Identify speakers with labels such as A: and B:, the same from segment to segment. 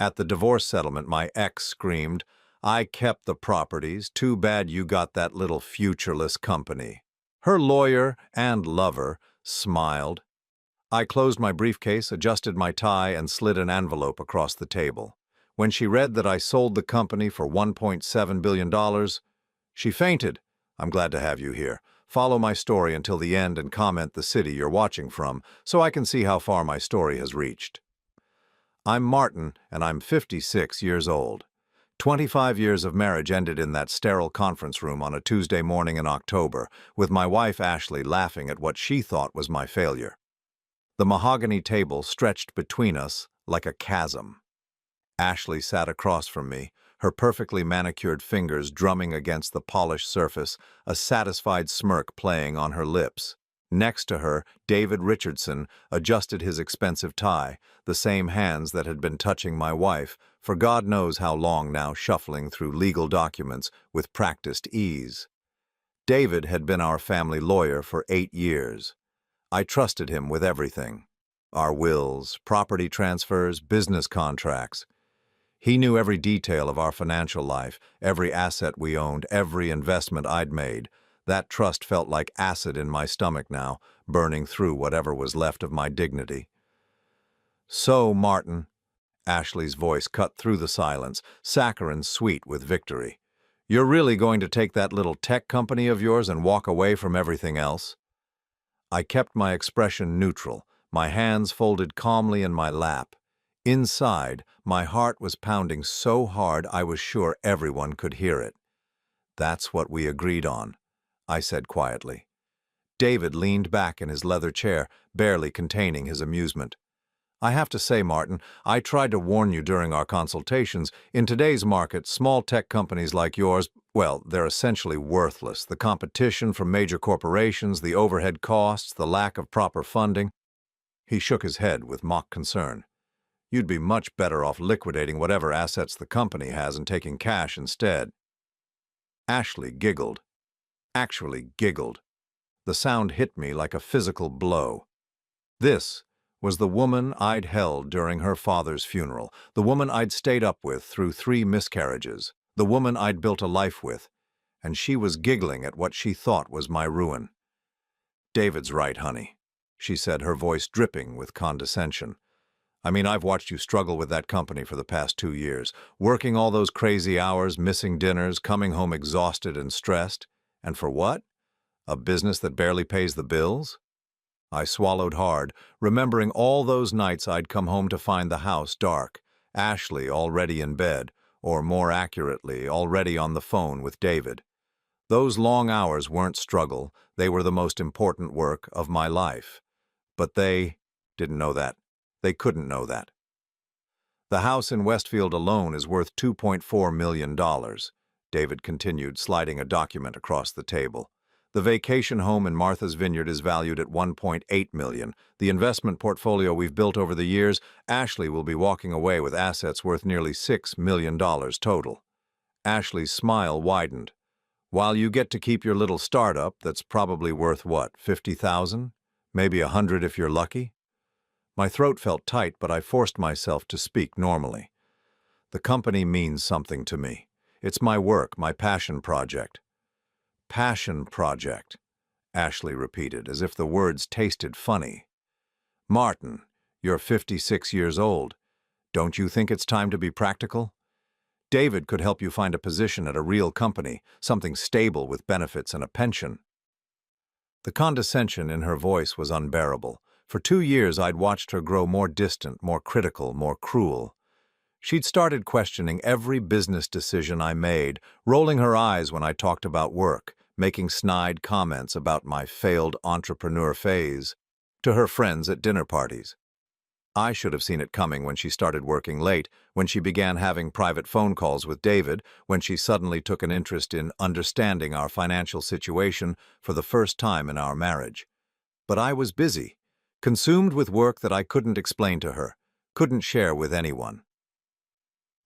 A: At the divorce settlement, my ex screamed, "I kept the properties. Too bad you got that little futureless company." Her lawyer and lover smiled. I closed my briefcase, adjusted my tie, and slid an envelope across the table. When she read that I sold the company for $1.7 billion, she fainted. "I'm glad to have you here. Follow my story until the end and comment the city you're watching from so I can see how far my story has reached." I'm Martin, and I'm 56 years old. 25 years of marriage ended in that sterile conference room on a Tuesday morning in October, with my wife Ashley laughing at what she thought was my failure. The mahogany table stretched between us like a chasm. Ashley sat across from me, her perfectly manicured fingers drumming against the polished surface, a satisfied smirk playing on her lips. Next to her, David Richardson adjusted his expensive tie, the same hands that had been touching my wife, for God knows how long now, shuffling through legal documents with practiced ease. David had been our family lawyer for 8 years. I trusted him with everything. Our wills, property transfers, business contracts. He knew every detail of our financial life, every asset we owned, every investment I'd made. That trust felt like acid in my stomach now, burning through whatever was left of my dignity. "So, Martin," Ashley's voice cut through the silence, saccharine sweet with victory, "you're really going to take that little tech company of yours and walk away from everything else?" I kept my expression neutral, my hands folded calmly in my lap. Inside, my heart was pounding so hard I was sure everyone could hear it. "That's what we agreed on," I said quietly. David leaned back in his leather chair, barely containing his amusement. "I have to say, Martin, I tried to warn you during our consultations. In today's market, small tech companies like yours, well, they're essentially worthless. The competition from major corporations, the overhead costs, the lack of proper funding." He shook his head with mock concern. "You'd be much better off liquidating whatever assets the company has and taking cash instead." Ashley giggled. Actually giggled. The sound hit me like a physical blow. This was the woman I'd held during her father's funeral, the woman I'd stayed up with through 3 miscarriages, the woman I'd built a life with, and she was giggling at what she thought was my ruin. "David's right, honey," she said, her voice dripping with condescension. "I mean, I've watched you struggle with that company for the past 2 years, working all those crazy hours, missing dinners, coming home exhausted and stressed. And for what? A business that barely pays the bills?" I swallowed hard, remembering all those nights I'd come home to find the house dark, Ashley already in bed, or more accurately, already on the phone with David. Those long hours weren't struggle, they were the most important work of my life. But they didn't know that. They couldn't know that. "The house in Westfield alone is worth $2.4 million, David continued, sliding a document across the table. "The vacation home in Martha's Vineyard is valued at $1.8 million. The investment portfolio we've built over the years, Ashley will be walking away with assets worth nearly $6 million total." Ashley's smile widened. "While you get to keep your little startup that's probably worth what, 50,000? Maybe 100 if you're lucky?" My throat felt tight, but I forced myself to speak normally. "The company means something to me. It's my work, my passion project." "Passion project," Ashley repeated, as if the words tasted funny. "Martin, you're 56 years old. Don't you think it's time to be practical? David could help you find a position at a real company, something stable with benefits and a pension." The condescension in her voice was unbearable. For 2 years I'd watched her grow more distant, more critical, more cruel. She'd started questioning every business decision I made, rolling her eyes when I talked about work, making snide comments about my failed entrepreneur phase to her friends at dinner parties. I should have seen it coming when she started working late, when she began having private phone calls with David, when she suddenly took an interest in understanding our financial situation for the first time in our marriage. But I was busy, consumed with work that I couldn't explain to her, couldn't share with anyone.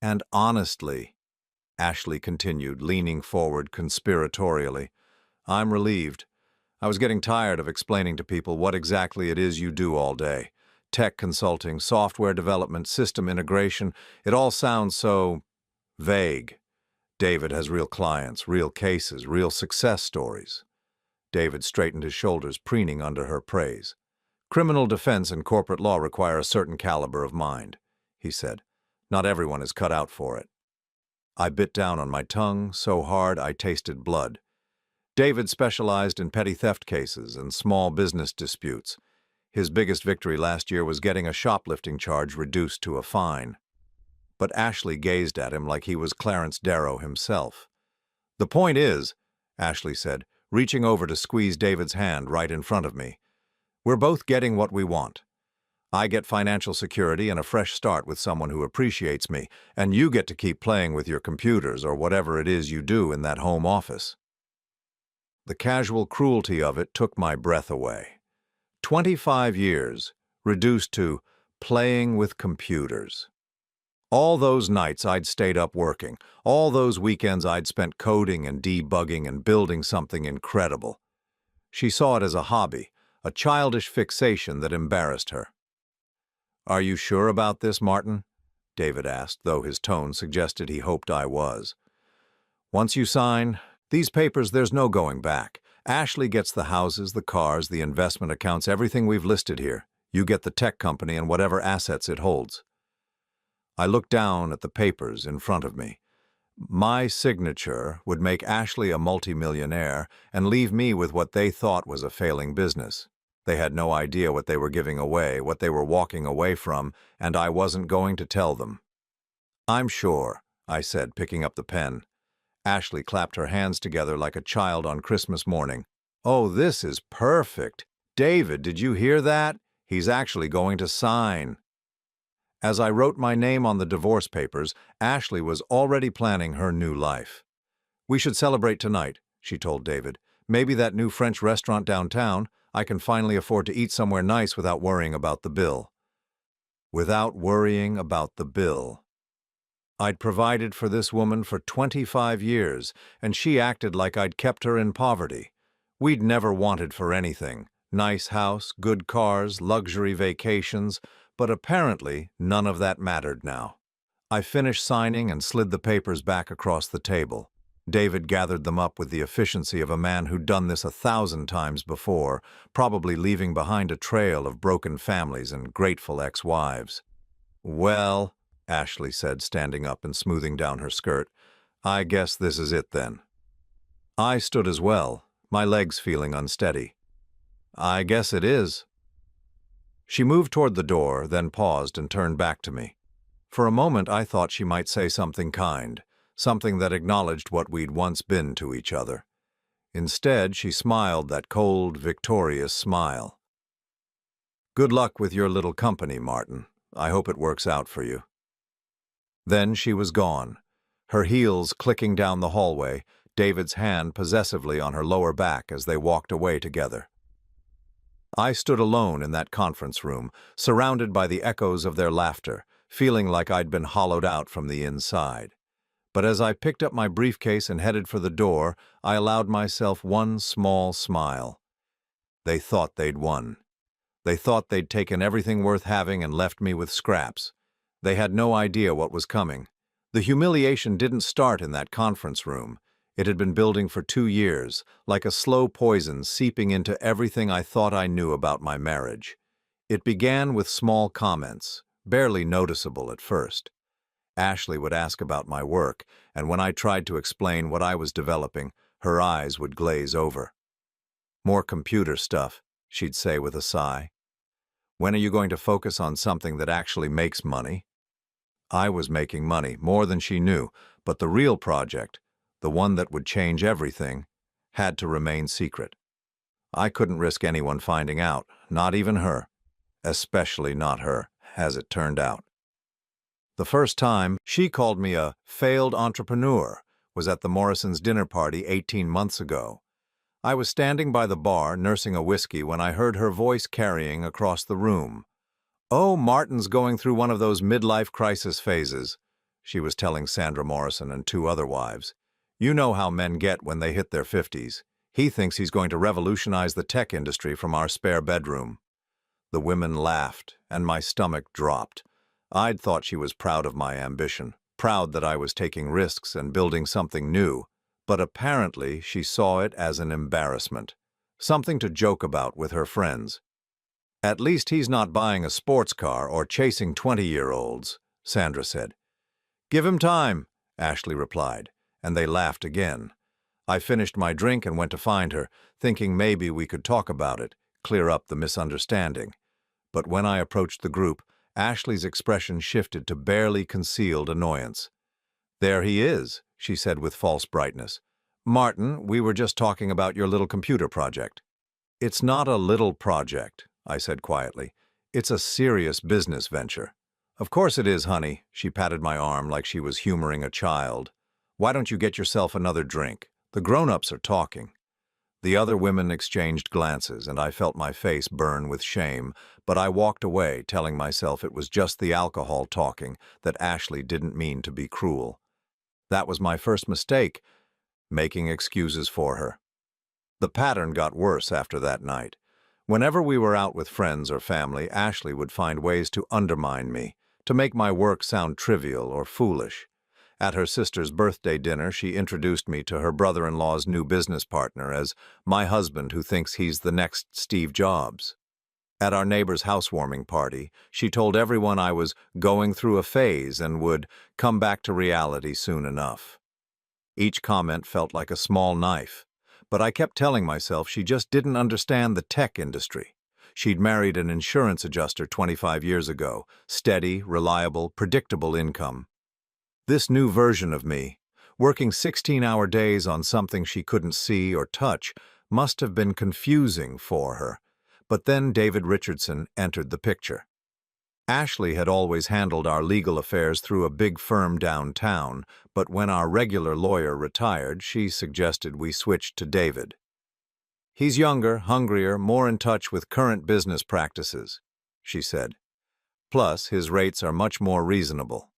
A: "And honestly," Ashley continued, leaning forward conspiratorially, "I'm relieved. I was getting tired of explaining to people what exactly it is you do all day. Tech consulting, software development, system integration. It all sounds so vague. David has real clients, real cases, real success stories. David straightened his shoulders, preening under her praise. Criminal defense and corporate law require a certain caliber of mind, he said. Not everyone is cut out for it. I bit down on my tongue so hard I tasted blood. David specialized in petty theft cases and small business disputes. His biggest victory last year was getting a shoplifting charge reduced to a fine. But Ashley gazed at him like he was Clarence Darrow himself. "The point is," Ashley said, reaching over to squeeze David's hand right in front of me, "we're both getting what we want. I get financial security and a fresh start with someone who appreciates me, and you get to keep playing with your computers or whatever it is you do in that home office." The casual cruelty of it took my breath away. 25 years, reduced to playing with computers. All those nights I'd stayed up working, all those weekends I'd spent coding and debugging and building something incredible. She saw it as a hobby, a childish fixation that embarrassed her. "Are you sure about this, Martin?" David asked, though his tone suggested he hoped I was. "Once you sign these papers, there's no going back. Ashley gets the houses, the cars, the investment accounts, everything we've listed here. You get the tech company and whatever assets it holds." I looked down at the papers in front of me. My signature would make Ashley a multimillionaire and leave me with what they thought was a failing business. They had no idea what they were giving away, what they were walking away from, and I wasn't going to tell them. "I'm sure," I said, picking up the pen. Ashley clapped her hands together like a child on Christmas morning. "Oh, this is perfect. David, did you hear that? He's actually going to sign." As I wrote my name on the divorce papers, Ashley was already planning her new life. "We should celebrate tonight," she told David. "Maybe that new French restaurant downtown. I can finally afford to eat somewhere nice without worrying about the bill." Without worrying about the bill. I'd provided for this woman for 25 years, and she acted like I'd kept her in poverty. We'd never wanted for anything. Nice house, good cars, luxury vacations, but apparently none of that mattered now. I finished signing and slid the papers back across the table. David gathered them up with the efficiency of a man who'd done this 1,000 times before, probably leaving behind a trail of broken families and grateful ex-wives. "Well," Ashley said, standing up and smoothing down her skirt, "I guess this is it then." I stood as well, my legs feeling unsteady. "I guess it is." She moved toward the door, then paused and turned back to me. For a moment I thought she might say something kind, something that acknowledged what we'd once been to each other. Instead, she smiled that cold, victorious smile. "Good luck with your little company, Martin. I hope it works out for you." Then she was gone, her heels clicking down the hallway, David's hand possessively on her lower back as they walked away together. I stood alone in that conference room, surrounded by the echoes of their laughter, feeling like I'd been hollowed out from the inside. But as I picked up my briefcase and headed for the door, I allowed myself one small smile. They thought they'd won. They thought they'd taken everything worth having and left me with scraps. They had no idea what was coming. The humiliation didn't start in that conference room. It had been building for 2 years, like a slow poison seeping into everything I thought I knew about my marriage. It began with small comments, barely noticeable at first. Ashley would ask about my work, and when I tried to explain what I was developing, her eyes would glaze over. "More computer stuff," she'd say with a sigh. "When are you going to focus on something that actually makes money?" I was making money, more than she knew, but the real project, the one that would change everything, had to remain secret. I couldn't risk anyone finding out, not even her. Especially not her, as it turned out. The first time she called me a failed entrepreneur was at the Morrisons' dinner party 18 months ago. I was standing by the bar, nursing a whiskey, when I heard her voice carrying across the room. "Oh, Martin's going through one of those midlife crisis phases," she was telling Sandra Morrison and 2 other wives. "You know how men get when they hit their 50s. He thinks he's going to revolutionize the tech industry from our spare bedroom." The women laughed, and my stomach dropped. I'd thought she was proud of my ambition, proud that I was taking risks and building something new, but apparently she saw it as an embarrassment, something to joke about with her friends. "At least he's not buying a sports car or chasing 20-year-olds, Sandra said. "Give him time," Ashley replied, and they laughed again. I finished my drink and went to find her, thinking maybe we could talk about it, clear up the misunderstanding. But when I approached the group, Ashley's expression shifted to barely concealed annoyance. "There he is," she said with false brightness. "Martin, we were just talking about your little computer project." "It's not a little project," I said quietly. "It's a serious business venture." "Of course it is, honey," she patted my arm like she was humoring a child. "Why don't you get yourself another drink? The grown-ups are talking." The other women exchanged glances, and I felt my face burn with shame, but I walked away, telling myself it was just the alcohol talking, that Ashley didn't mean to be cruel. That was my first mistake, making excuses for her. The pattern got worse after that night. Whenever we were out with friends or family, Ashley would find ways to undermine me, to make my work sound trivial or foolish. At her sister's birthday dinner, she introduced me to her brother-in-law's new business partner as my husband who thinks he's the next Steve Jobs. At our neighbor's housewarming party, she told everyone I was going through a phase and would come back to reality soon enough. Each comment felt like a small knife, but I kept telling myself she just didn't understand the tech industry. She'd married an insurance adjuster 25 years ago, steady, reliable, predictable income. This new version of me, working 16-hour days on something she couldn't see or touch, must have been confusing for her. But then David Richardson entered the picture. Ashley had always handled our legal affairs through a big firm downtown, but when our regular lawyer retired, she suggested we switch to David. "He's younger, hungrier, more in touch with current business practices," she said. "Plus, his rates are much more reasonable."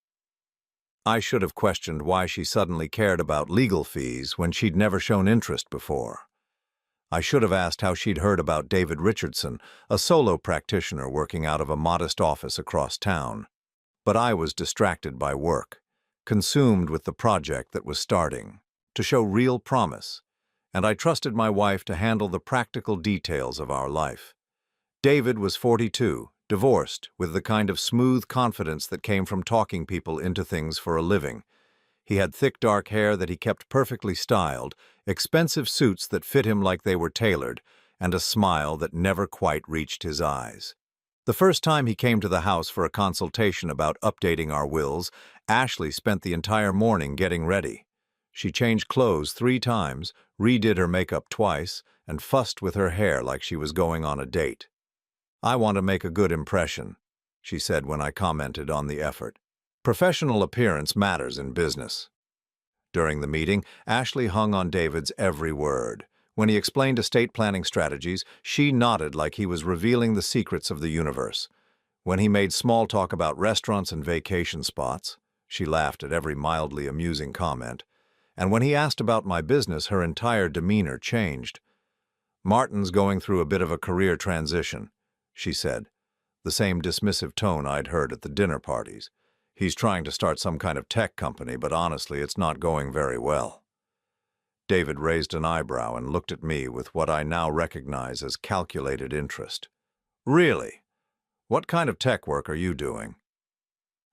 A: I should have questioned why she suddenly cared about legal fees when she'd never shown interest before. I should have asked how she'd heard about David Richardson, a solo practitioner working out of a modest office across town. But I was distracted by work, consumed with the project that was starting, to show real promise, and I trusted my wife to handle the practical details of our life. David was 42, divorced, with the kind of smooth confidence that came from talking people into things for a living. He had thick dark hair that he kept perfectly styled, expensive suits that fit him like they were tailored, and a smile that never quite reached his eyes. The first time he came to the house for a consultation about updating our wills, Ashley spent the entire morning getting ready. She changed clothes 3 times, redid her makeup twice, and fussed with her hair like she was going on a date. "I want to make a good impression," she said when I commented on the effort. "Professional appearance matters in business." During the meeting, Ashley hung on David's every word. When he explained estate planning strategies, she nodded like he was revealing the secrets of the universe. When he made small talk about restaurants and vacation spots, she laughed at every mildly amusing comment. And when he asked about my business, her entire demeanor changed. "Martin's going through a bit of a career transition," she said, the same dismissive tone I'd heard at the dinner parties. "He's trying to start some kind of tech company, but honestly, it's not going very well." David raised an eyebrow and looked at me with what I now recognize as calculated interest. "Really? What kind of tech work are you doing?"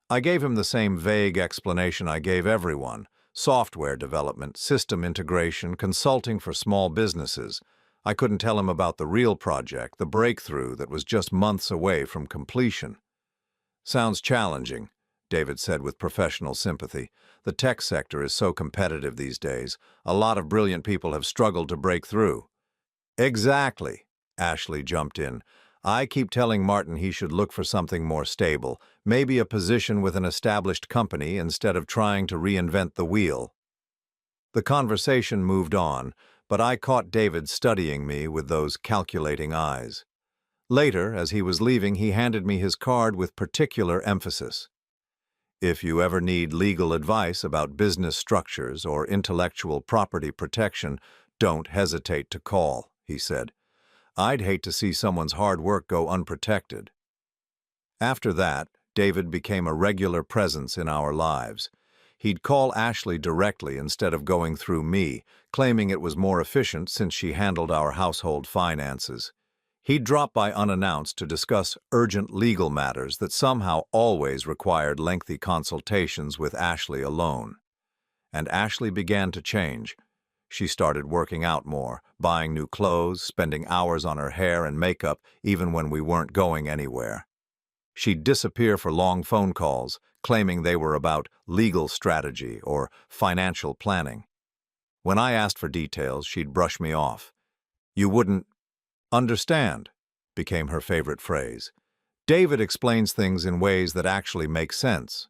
A: I gave him the same vague explanation I gave everyone: software development, system integration, consulting for small businesses. I couldn't tell him about the real project, the breakthrough that was just months away from completion. "Sounds challenging," David said with professional sympathy. "The tech sector is so competitive these days. A lot of brilliant people have struggled to break through." "Exactly," Ashley jumped in. "I keep telling Martin he should look for something more stable, maybe a position with an established company instead of trying to reinvent the wheel." The conversation moved on, but I caught David studying me with those calculating eyes. Later, as he was leaving, he handed me his card with particular emphasis. "If you ever need legal advice about business structures or intellectual property protection, don't hesitate to call," he said. I'd hate to see someone's hard work go unprotected. After that, David became a regular presence in our lives. He'd call Ashley directly instead of going through me, claiming it was more efficient since she handled our household finances. He'd drop by unannounced to discuss urgent legal matters that somehow always required lengthy consultations with Ashley alone. And Ashley began to change. She started working out more, buying new clothes, spending hours on her hair and makeup even when we weren't going anywhere. She'd disappear for long phone calls, claiming they were about legal strategy or financial planning. When I asked for details, she'd brush me off. "You wouldn't understand," became her favorite phrase. David explains things in ways that actually make sense.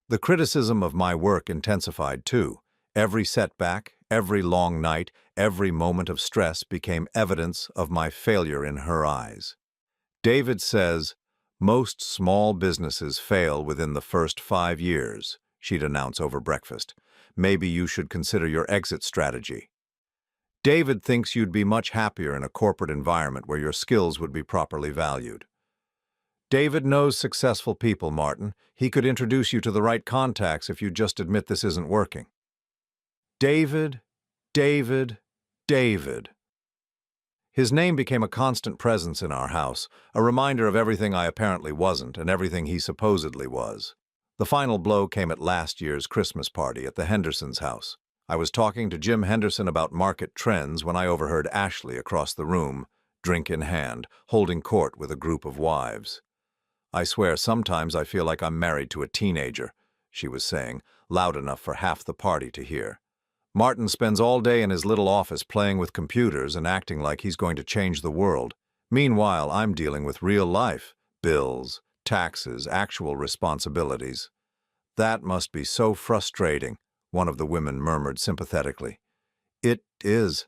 A: The criticism of my work intensified too. Every setback, every long night, every moment of stress became evidence of my failure in her eyes. David says, "Most small businesses fail within the first 5 years," she'd announce over breakfast. "Maybe you should consider your exit strategy." David thinks you'd be much happier in a corporate environment where your skills would be properly valued. David knows successful people, Martin. He could introduce you to the right contacts if you just admit this isn't working. David, David, David. His name became a constant presence in our house, a reminder of everything I apparently wasn't and everything he supposedly was. The final blow came at last year's Christmas party at the Hendersons' house. I was talking to Jim Henderson about market trends when I overheard Ashley across the room, drink in hand, holding court with a group of wives. "I swear sometimes I feel like I'm married to a teenager," she was saying, loud enough for half the party to hear. "Martin spends all day in his little office playing with computers and acting like he's going to change the world. Meanwhile, I'm dealing with real life, bills, taxes, actual responsibilities." "That must be so frustrating," one of the women murmured sympathetically. "It is,"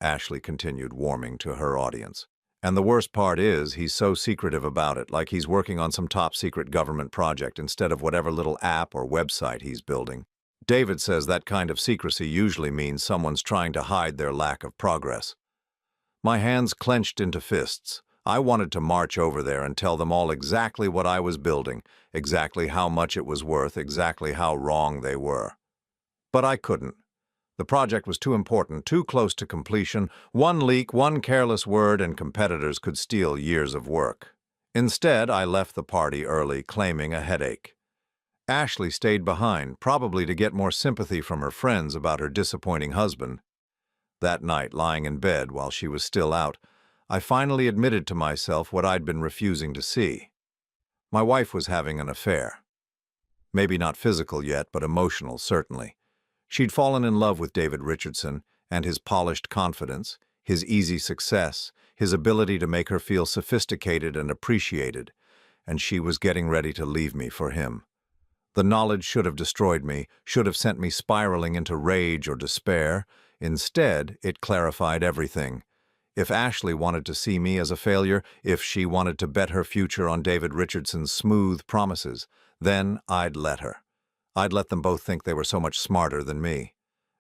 A: Ashley continued, warming to her audience. "And the worst part is he's so secretive about it, like he's working on some top-secret government project instead of whatever little app or website he's building. David says that kind of secrecy usually means someone's trying to hide their lack of progress." My hands clenched into fists. I wanted to march over there and tell them all exactly what I was building, exactly how much it was worth, exactly how wrong they were. But I couldn't. The project was too important, too close to completion. One leak, one careless word, and competitors could steal years of work. Instead, I left the party early, claiming a headache. Ashley stayed behind, probably to get more sympathy from her friends about her disappointing husband. That night, lying in bed while she was still out, I finally admitted to myself what I'd been refusing to see. My wife was having an affair. Maybe not physical yet, but emotional, certainly. She'd fallen in love with David Richardson and his polished confidence, his easy success, his ability to make her feel sophisticated and appreciated, and she was getting ready to leave me for him. The knowledge should have destroyed me, should have sent me spiraling into rage or despair. Instead, it clarified everything. If Ashley wanted to see me as a failure, if she wanted to bet her future on David Richardson's smooth promises, then I'd let her. I'd let them both think they were so much smarter than me.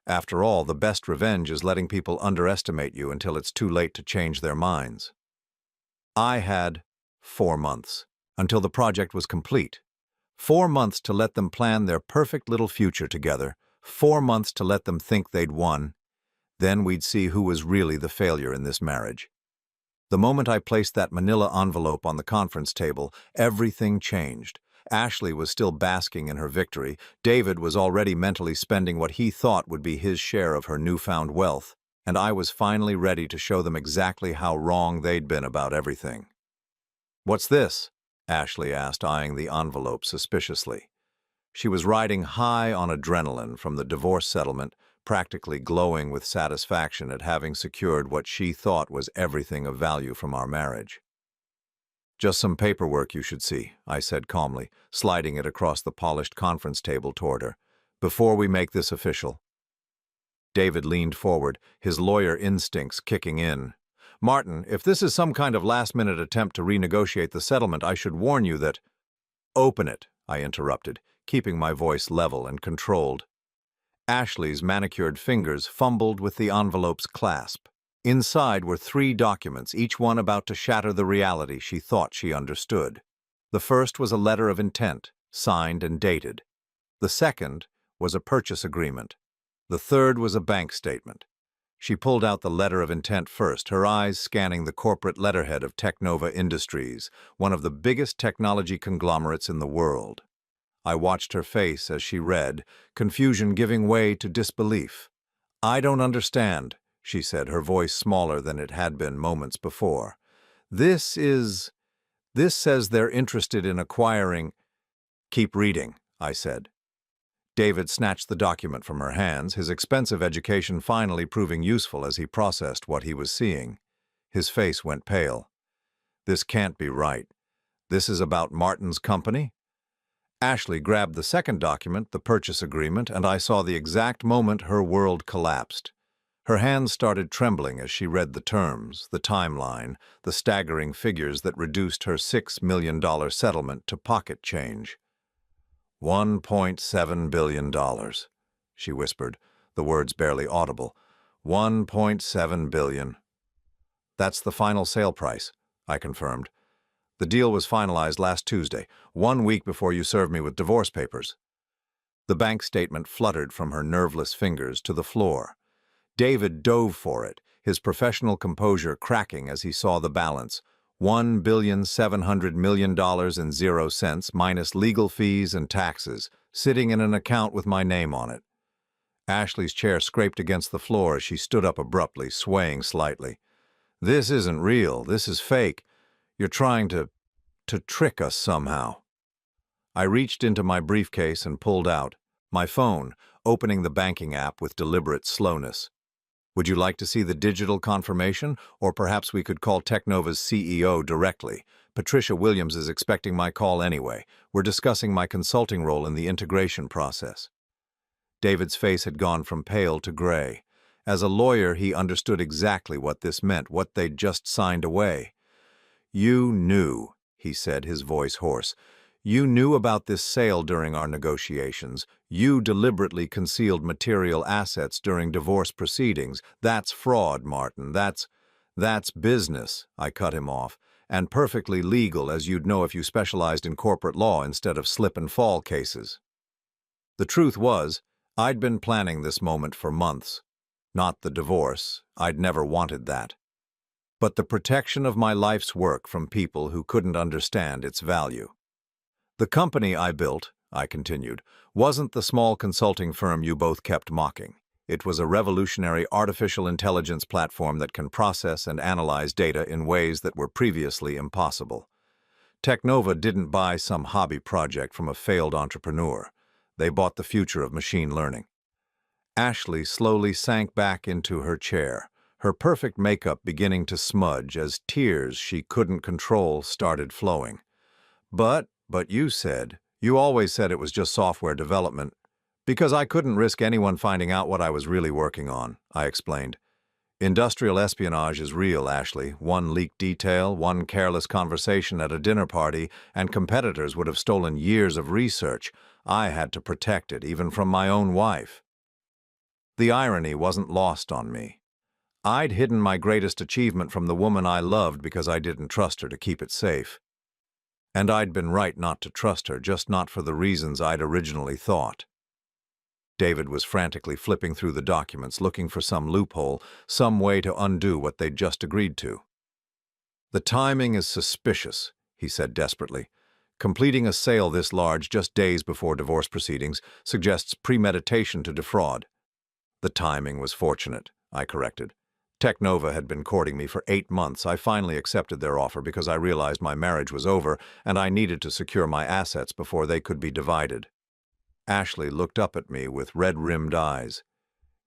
A: After all, the best revenge is letting people underestimate you until it's too late to change their minds. I had 4 months, until the project was complete. 4 months to let them plan their perfect little future together, 4 months to let them think they'd won. Then we'd see who was really the failure in this marriage. The moment I placed that manila envelope on the conference table, everything changed. Ashley was still basking in her victory. David was already mentally spending what he thought would be his share of her newfound wealth, and I was finally ready to show them exactly how wrong they'd been about everything. "What's this?" Ashley asked, eyeing the envelope suspiciously. She was riding high on adrenaline from the divorce settlement, practically glowing with satisfaction at having secured what she thought was everything of value from our marriage. "Just some paperwork you should see," I said calmly, sliding it across the polished conference table toward her. "Before we make this official." David leaned forward, his lawyer instincts kicking in. "Martin, if this is some kind of last-minute attempt to renegotiate the settlement, I should warn you that—" "Open it," I interrupted, keeping my voice level and controlled. Ashley's manicured fingers fumbled with the envelope's clasp. Inside were 3 documents, each one about to shatter the reality she thought she understood. The first was a letter of intent, signed and dated. The second was a purchase agreement. The third was a bank statement. She pulled out the letter of intent first, her eyes scanning the corporate letterhead of Teknova Industries, one of the biggest technology conglomerates in the world. I watched her face as she read, confusion giving way to disbelief. "I don't understand," she said, her voice smaller than it had been moments before. This says they're interested in acquiring—" "Keep reading," I said. David snatched the document from her hands, his expensive education finally proving useful as he processed what he was seeing. His face went pale. "This can't be right. This is about Martin's company?" Ashley grabbed the second document, the purchase agreement, and I saw the exact moment her world collapsed. Her hands started trembling as she read the terms, the timeline, the staggering figures that reduced her $6 million settlement to pocket change. $1.7 billion, she whispered, the words barely audible. $1.7 billion. That's the final sale price, I confirmed. The deal was finalized last Tuesday, 1 week before you served me with divorce papers. The bank statement fluttered from her nerveless fingers to the floor. David dove for it, his professional composure cracking as he saw the balance. $1,700,000,000 minus legal fees and taxes, sitting in an account with my name on it. Ashley's chair scraped against the floor as she stood up abruptly, swaying slightly. "This isn't real. This is fake. You're trying to trick us somehow." I reached into my briefcase and pulled out my phone, opening the banking app with deliberate slowness. "Would you like to see the digital confirmation? Or perhaps we could call Teknova's CEO directly. Patricia Williams is expecting my call anyway. We're discussing my consulting role in the integration process." David's face had gone from pale to gray. As a lawyer, he understood exactly what this meant, what they'd just signed away. "You knew," he said, his voice hoarse. "You knew about this sale during our negotiations. You deliberately concealed material assets during divorce proceedings. That's fraud, Martin. That's business," I cut him off, "and perfectly legal, as you'd know if you specialized in corporate law instead of slip-and-fall cases." The truth was, I'd been planning this moment for months. Not the divorce. I'd never wanted that. But the protection of my life's work from people who couldn't understand its value. "The company I built," I continued, "wasn't the small consulting firm you both kept mocking. It was a revolutionary artificial intelligence platform that can process and analyze data in ways that were previously impossible. Teknova didn't buy some hobby project from a failed entrepreneur. They bought the future of machine learning." Ashley slowly sank back into her chair, her perfect makeup beginning to smudge as tears she couldn't control started flowing. But you always said it was just software development." "Because I couldn't risk anyone finding out what I was really working on," I explained. "Industrial espionage is real, Ashley. One leaked detail, one careless conversation at a dinner party, and competitors would have stolen years of research. I had to protect it, even from my own wife." The irony wasn't lost on me. I'd hidden my greatest achievement from the woman I loved because I didn't trust her to keep it safe. And I'd been right not to trust her, just not for the reasons I'd originally thought. David was frantically flipping through the documents, looking for some loophole, some way to undo what they'd just agreed to. "The timing is suspicious," he said desperately. "Completing a sale this large just days before divorce proceedings suggests premeditation to defraud." "The timing was fortunate," I corrected. "Teknova had been courting me for 8 months. I finally accepted their offer because I realized my marriage was over and I needed to secure my assets before they could be divided." Ashley looked up at me with red-rimmed eyes.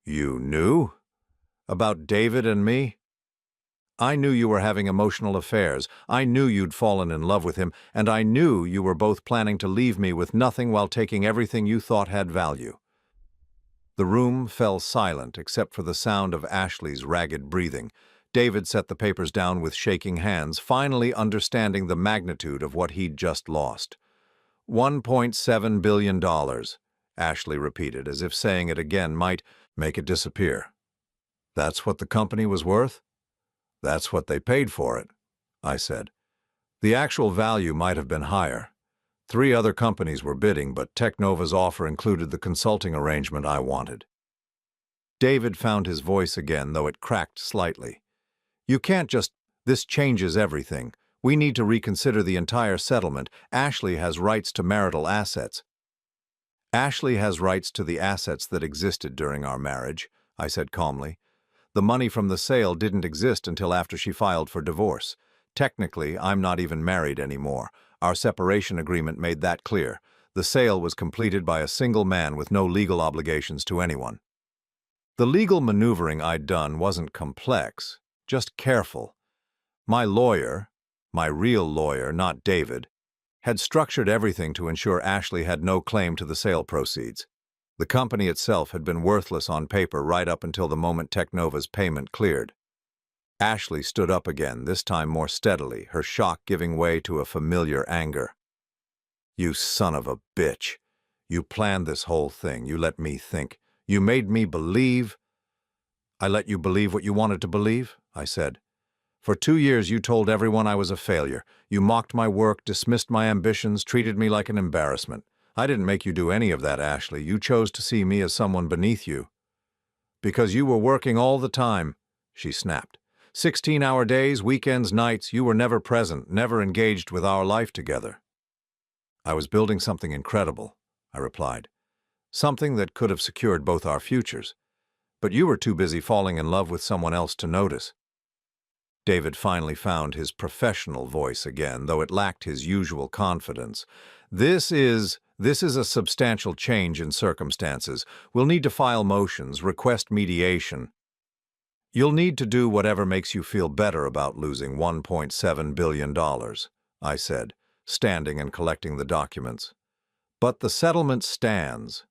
A: "You knew? About David and me?" "I knew you were having emotional affairs. I knew you'd fallen in love with him, and I knew you were both planning to leave me with nothing while taking everything you thought had value." The room fell silent except for the sound of Ashley's ragged breathing. David set the papers down with shaking hands, finally understanding the magnitude of what he'd just lost. $1.7 billion, Ashley repeated, as if saying it again might make it disappear. "That's what the company was worth?" That's what they paid for it, I said. The actual value might have been higher. 3 other companies were bidding, but Technova's offer included the consulting arrangement I wanted. David found his voice again, though it cracked slightly. You can't just, this changes everything. We need to reconsider the entire settlement. Ashley has rights to marital assets. Ashley has rights to the assets that existed during our marriage, I said calmly. The money from the sale didn't exist until after she filed for divorce. Technically, I'm not even married anymore. Our separation agreement made that clear. The sale was completed by a single man with no legal obligations to anyone. The legal maneuvering I'd done wasn't complex, just careful. My lawyer, my real lawyer, not David, had structured everything to ensure Ashley had no claim to the sale proceeds. The company itself had been worthless on paper right up until the moment Technova's payment cleared. Ashley stood up again, this time more steadily, her shock giving way to a familiar anger. You son of a bitch. You planned this whole thing. You let me think. You made me believe. I let you believe what you wanted to believe, I said. For 2 years you told everyone I was a failure. You mocked my work, dismissed my ambitions, treated me like an embarrassment. I didn't make you do any of that, Ashley. You chose to see me as someone beneath you. Because you were working all the time, she snapped. 16-hour days, weekends, nights, you were never present, never engaged with our life together. I was building something incredible, I replied. Something that could have secured both our futures. But you were too busy falling in love with someone else to notice. David finally found his professional voice again, though it lacked his usual confidence. This is a substantial change in circumstances. We'll need to file motions, request mediation. You'll need to do whatever makes you feel better about losing $1.7 billion, I said, standing and collecting the documents. But the settlement stands.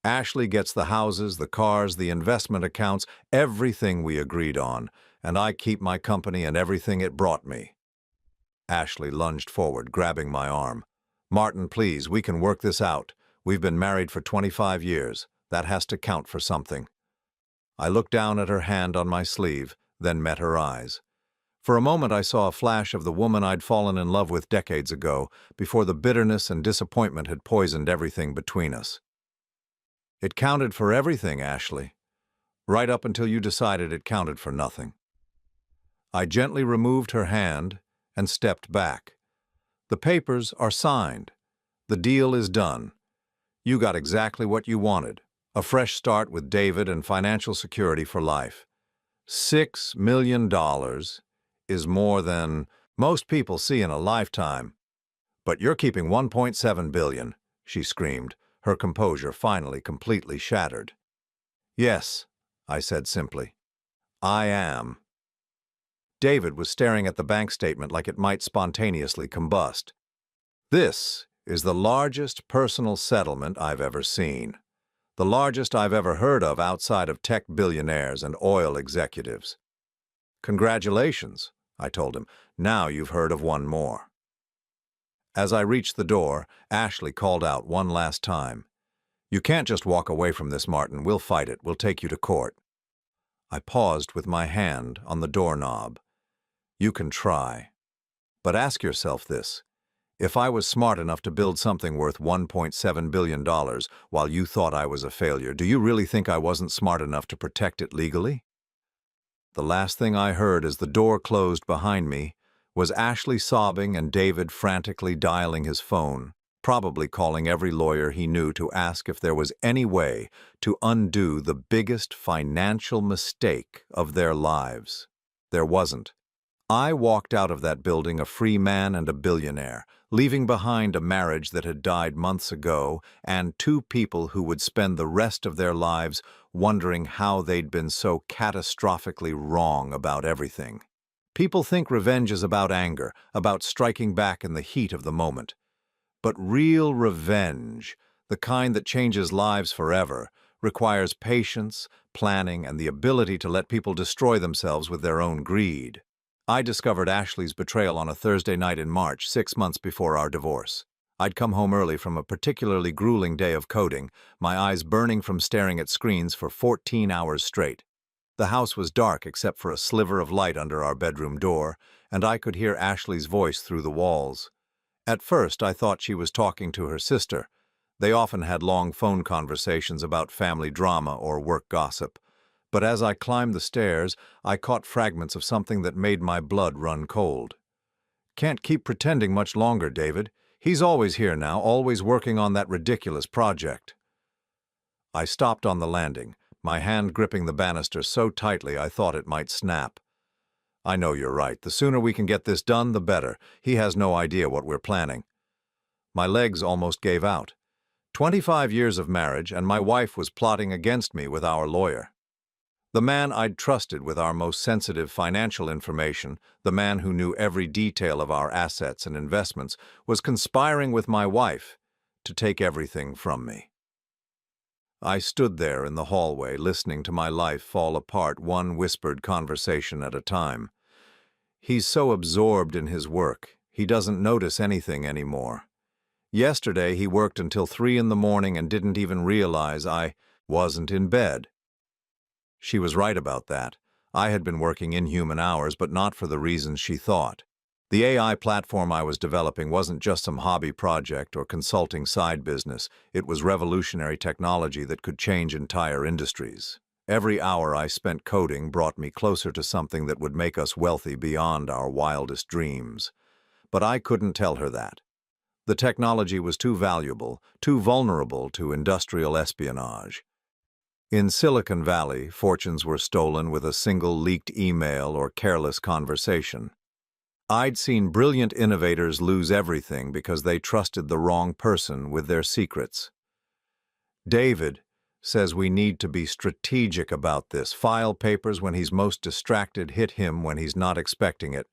A: Ashley gets the houses, the cars, the investment accounts, everything we agreed on, and I keep my company and everything it brought me. Ashley lunged forward, grabbing my arm. Martin, please, we can work this out. We've been married for 25 years. That has to count for something. I looked down at her hand on my sleeve, then met her eyes. For a moment I saw a flash of the woman I'd fallen in love with decades ago, before the bitterness and disappointment had poisoned everything between us. It counted for everything, Ashley. Right up until you decided it counted for nothing. I gently removed her hand and stepped back. The papers are signed. The deal is done. You got exactly what you wanted. A fresh start with David and financial security for life. $6 million is more than most people see in a lifetime. But you're keeping $1.7 billion, she screamed, her composure finally completely shattered. Yes, I said simply. I am. David was staring at the bank statement like it might spontaneously combust. This is the largest personal settlement I've ever seen. The largest I've ever heard of outside of tech billionaires and oil executives. Congratulations, I told him. Now you've heard of one more. As I reached the door, Ashley called out one last time. You can't just walk away from this, Martin. We'll fight it. We'll take you to court. I paused with my hand on the doorknob. You can try. But ask yourself this. If I was smart enough to build something worth $1.7 billion while you thought I was a failure, do you really think I wasn't smart enough to protect it legally? The last thing I heard as the door closed behind me was Ashley sobbing and David frantically dialing his phone, probably calling every lawyer he knew to ask if there was any way to undo the biggest financial mistake of their lives. There wasn't. I walked out of that building a free man and a billionaire, leaving behind a marriage that had died months ago and 2 people who would spend the rest of their lives wondering how they'd been so catastrophically wrong about everything. People think revenge is about anger, about striking back in the heat of the moment. But real revenge, the kind that changes lives forever, requires patience, planning, and the ability to let people destroy themselves with their own greed. I discovered Ashley's betrayal on a Thursday night in March, 6 months before our divorce. I'd come home early from a particularly grueling day of coding, my eyes burning from staring at screens for 14 hours straight. The house was dark except for a sliver of light under our bedroom door, and I could hear Ashley's voice through the walls. At first, I thought she was talking to her sister. They often had long phone conversations about family drama or work gossip. But as I climbed the stairs, I caught fragments of something that made my blood run cold. "Can't keep pretending much longer, David. He's always here now, always working on that ridiculous project." I stopped on the landing, my hand gripping the banister so tightly I thought it might snap. "I know you're right. The sooner we can get this done, the better. He has no idea what we're planning." My legs almost gave out. 25 years of marriage, and my wife was plotting against me with our lawyer. The man I'd trusted with our most sensitive financial information, the man who knew every detail of our assets and investments, was conspiring with my wife to take everything from me. I stood there in the hallway, listening to my life fall apart, one whispered conversation at a time. "He's so absorbed in his work, he doesn't notice anything anymore. Yesterday he worked until 3 in the morning and didn't even realize I wasn't in bed." She was right about that. I had been working inhuman hours, but not for the reasons she thought. The AI platform I was developing wasn't just some hobby project or consulting side business. It was revolutionary technology that could change entire industries. Every hour I spent coding brought me closer to something that would make us wealthy beyond our wildest dreams. But I couldn't tell her that. The technology was too valuable, too vulnerable to industrial espionage. In Silicon Valley, fortunes were stolen with a single leaked email or careless conversation. I'd seen brilliant innovators lose everything because they trusted the wrong person with their secrets. "David says we need to be strategic about this. File papers when he's most distracted, hit him when he's not expecting it."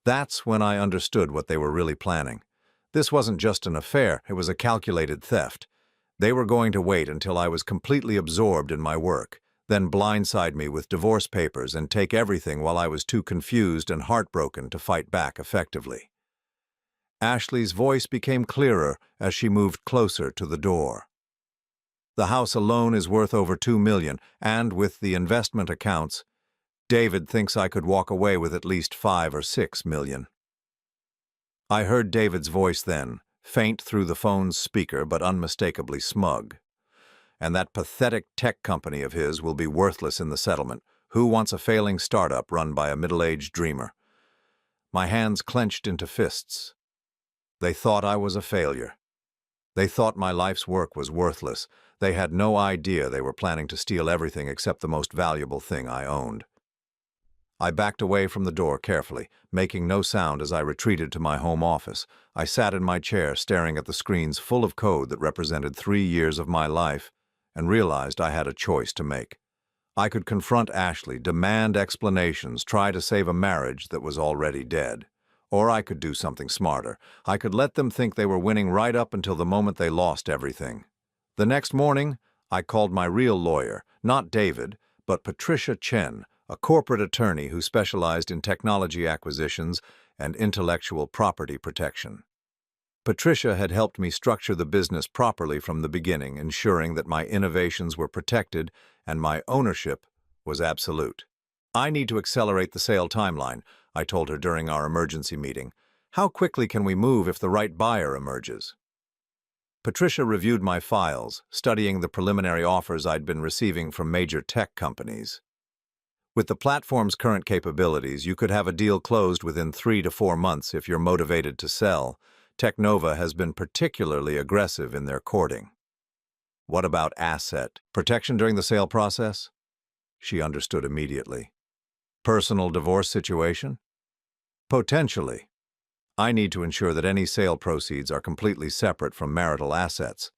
A: That's when I understood what they were really planning. This wasn't just an affair, it was a calculated theft. They were going to wait until I was completely absorbed in my work, then blindside me with divorce papers and take everything while I was too confused and heartbroken to fight back effectively. Ashley's voice became clearer as she moved closer to the door. "The house alone is worth over $2 million, and with the investment accounts, David thinks I could walk away with at least $5 or $6 million. I heard David's voice then, faint through the phone's speaker but unmistakably smug. "And that pathetic tech company of his will be worthless in the settlement. Who wants a failing startup run by a middle-aged dreamer?" My hands clenched into fists. They thought I was a failure. They thought my life's work was worthless. They had no idea they were planning to steal everything except the most valuable thing I owned. I backed away from the door carefully, making no sound as I retreated to my home office. I sat in my chair staring at the screens full of code that represented 3 years of my life, and realized I had a choice to make. I could confront Ashley, demand explanations, try to save a marriage that was already dead. Or I could do something smarter. I could let them think they were winning right up until the moment they lost everything. The next morning, I called my real lawyer, not David, but Patricia Chen, a corporate attorney who specialized in technology acquisitions and intellectual property protection. Patricia had helped me structure the business properly from the beginning, ensuring that my innovations were protected and my ownership was absolute. "I need to accelerate the sale timeline," I told her during our emergency meeting. "How quickly can we move if the right buyer emerges?" Patricia reviewed my files, studying the preliminary offers I'd been receiving from major tech companies. "With the platform's current capabilities, you could have a deal closed within 3 to 4 months if you're motivated to sell. Technova has been particularly aggressive in their courting." "What about asset protection during the sale process?" She understood immediately. "Personal divorce situation?" "Potentially. I need to ensure that any sale proceeds are completely separate from marital assets."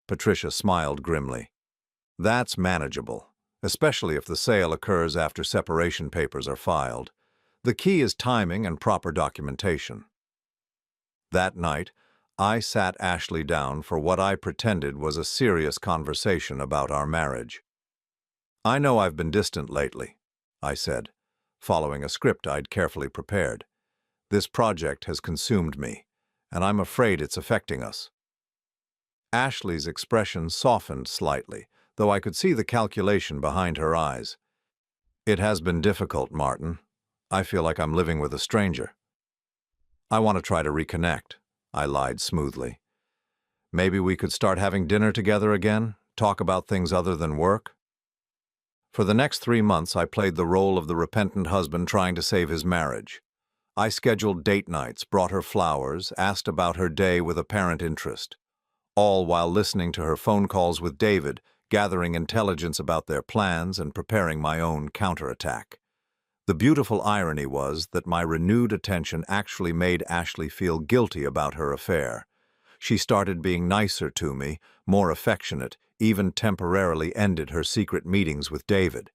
A: Patricia smiled grimly. "That's manageable, especially if the sale occurs after separation papers are filed. The key is timing and proper documentation." That night, I sat Ashley down for what I pretended was a serious conversation about our marriage. "I know I've been distant lately," I said, following a script I'd carefully prepared. "This project has consumed me, and I'm afraid it's affecting us." Ashley's expression softened slightly, though I could see the calculation behind her eyes. It has been difficult, Martin. I feel like I'm living with a stranger. I want to try to reconnect, I lied smoothly. Maybe we could start having dinner together again, talk about things other than work? For the next 3 months, I played the role of the repentant husband trying to save his marriage. I scheduled date nights, brought her flowers, asked about her day with apparent interest, all while listening to her phone calls with David, gathering intelligence about their plans and preparing my own counterattack. The beautiful irony was that my renewed attention actually made Ashley feel guilty about her affair. She started being nicer to me, more affectionate, even temporarily ended her secret meetings with David.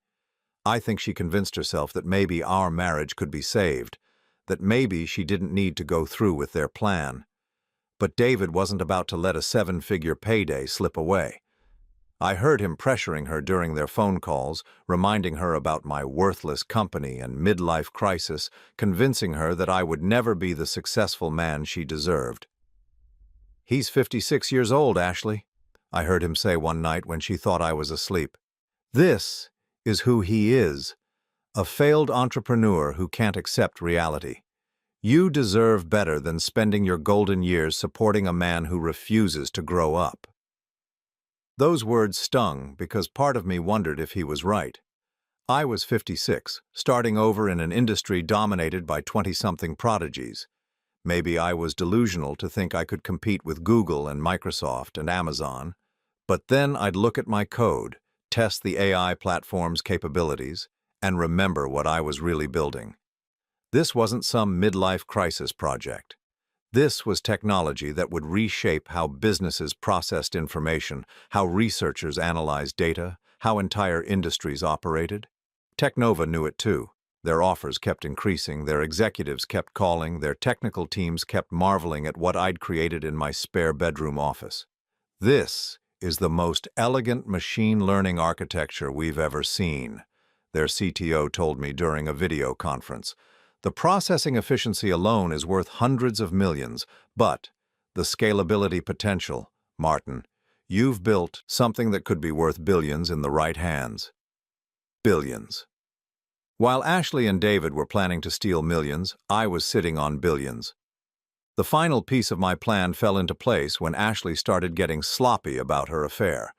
A: I think she convinced herself that maybe our marriage could be saved, that maybe she didn't need to go through with their plan. But David wasn't about to let a 7-figure payday slip away. I heard him pressuring her during their phone calls, reminding her about my worthless company and midlife crisis, convincing her that I would never be the successful man she deserved. "He's 56 years old, Ashley," I heard him say one night when she thought I was asleep. "This is who he is, a failed entrepreneur who can't accept reality. You deserve better than spending your golden years supporting a man who refuses to grow up." Those words stung because part of me wondered if he was right. I was 56, starting over in an industry dominated by 20-something prodigies. Maybe I was delusional to think I could compete with Google and Microsoft and Amazon. But then I'd look at my code, test the AI platform's capabilities, and remember what I was really building. This wasn't some midlife crisis project. This was technology that would reshape how businesses processed information, how researchers analyzed data, how entire industries operated. Technova knew it too. Their offers kept increasing, their executives kept calling, their technical teams kept marveling at what I'd created in my spare bedroom office. "This is the most elegant machine learning architecture we've ever seen," their CTO told me during a video conference. "The processing efficiency alone is worth hundreds of millions, but the scalability potential, Martin, you've built something that could be worth billions in the right hands." Billions. While Ashley and David were planning to steal millions, I was sitting on billions. The final piece of my plan fell into place when Ashley started getting sloppy about her affair.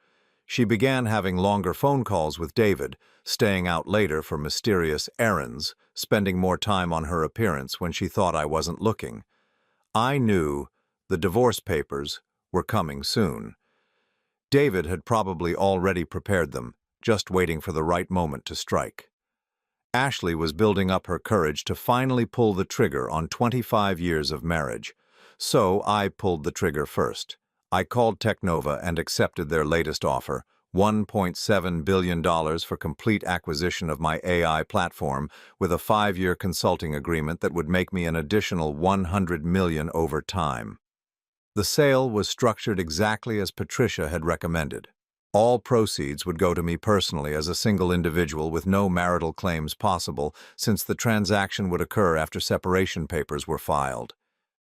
A: She began having longer phone calls with David, staying out later for mysterious errands, spending more time on her appearance when she thought I wasn't looking. I knew the divorce papers were coming soon. David had probably already prepared them, just waiting for the right moment to strike. Ashley was building up her courage to finally pull the trigger on 25 years of marriage. So I pulled the trigger first. I called Technova and accepted their latest offer, $1.7 billion for complete acquisition of my AI platform, with a 5-year consulting agreement that would make me an additional $100 million over time. The sale was structured exactly as Patricia had recommended. All proceeds would go to me personally as a single individual with no marital claims possible, since the transaction would occur after separation papers were filed.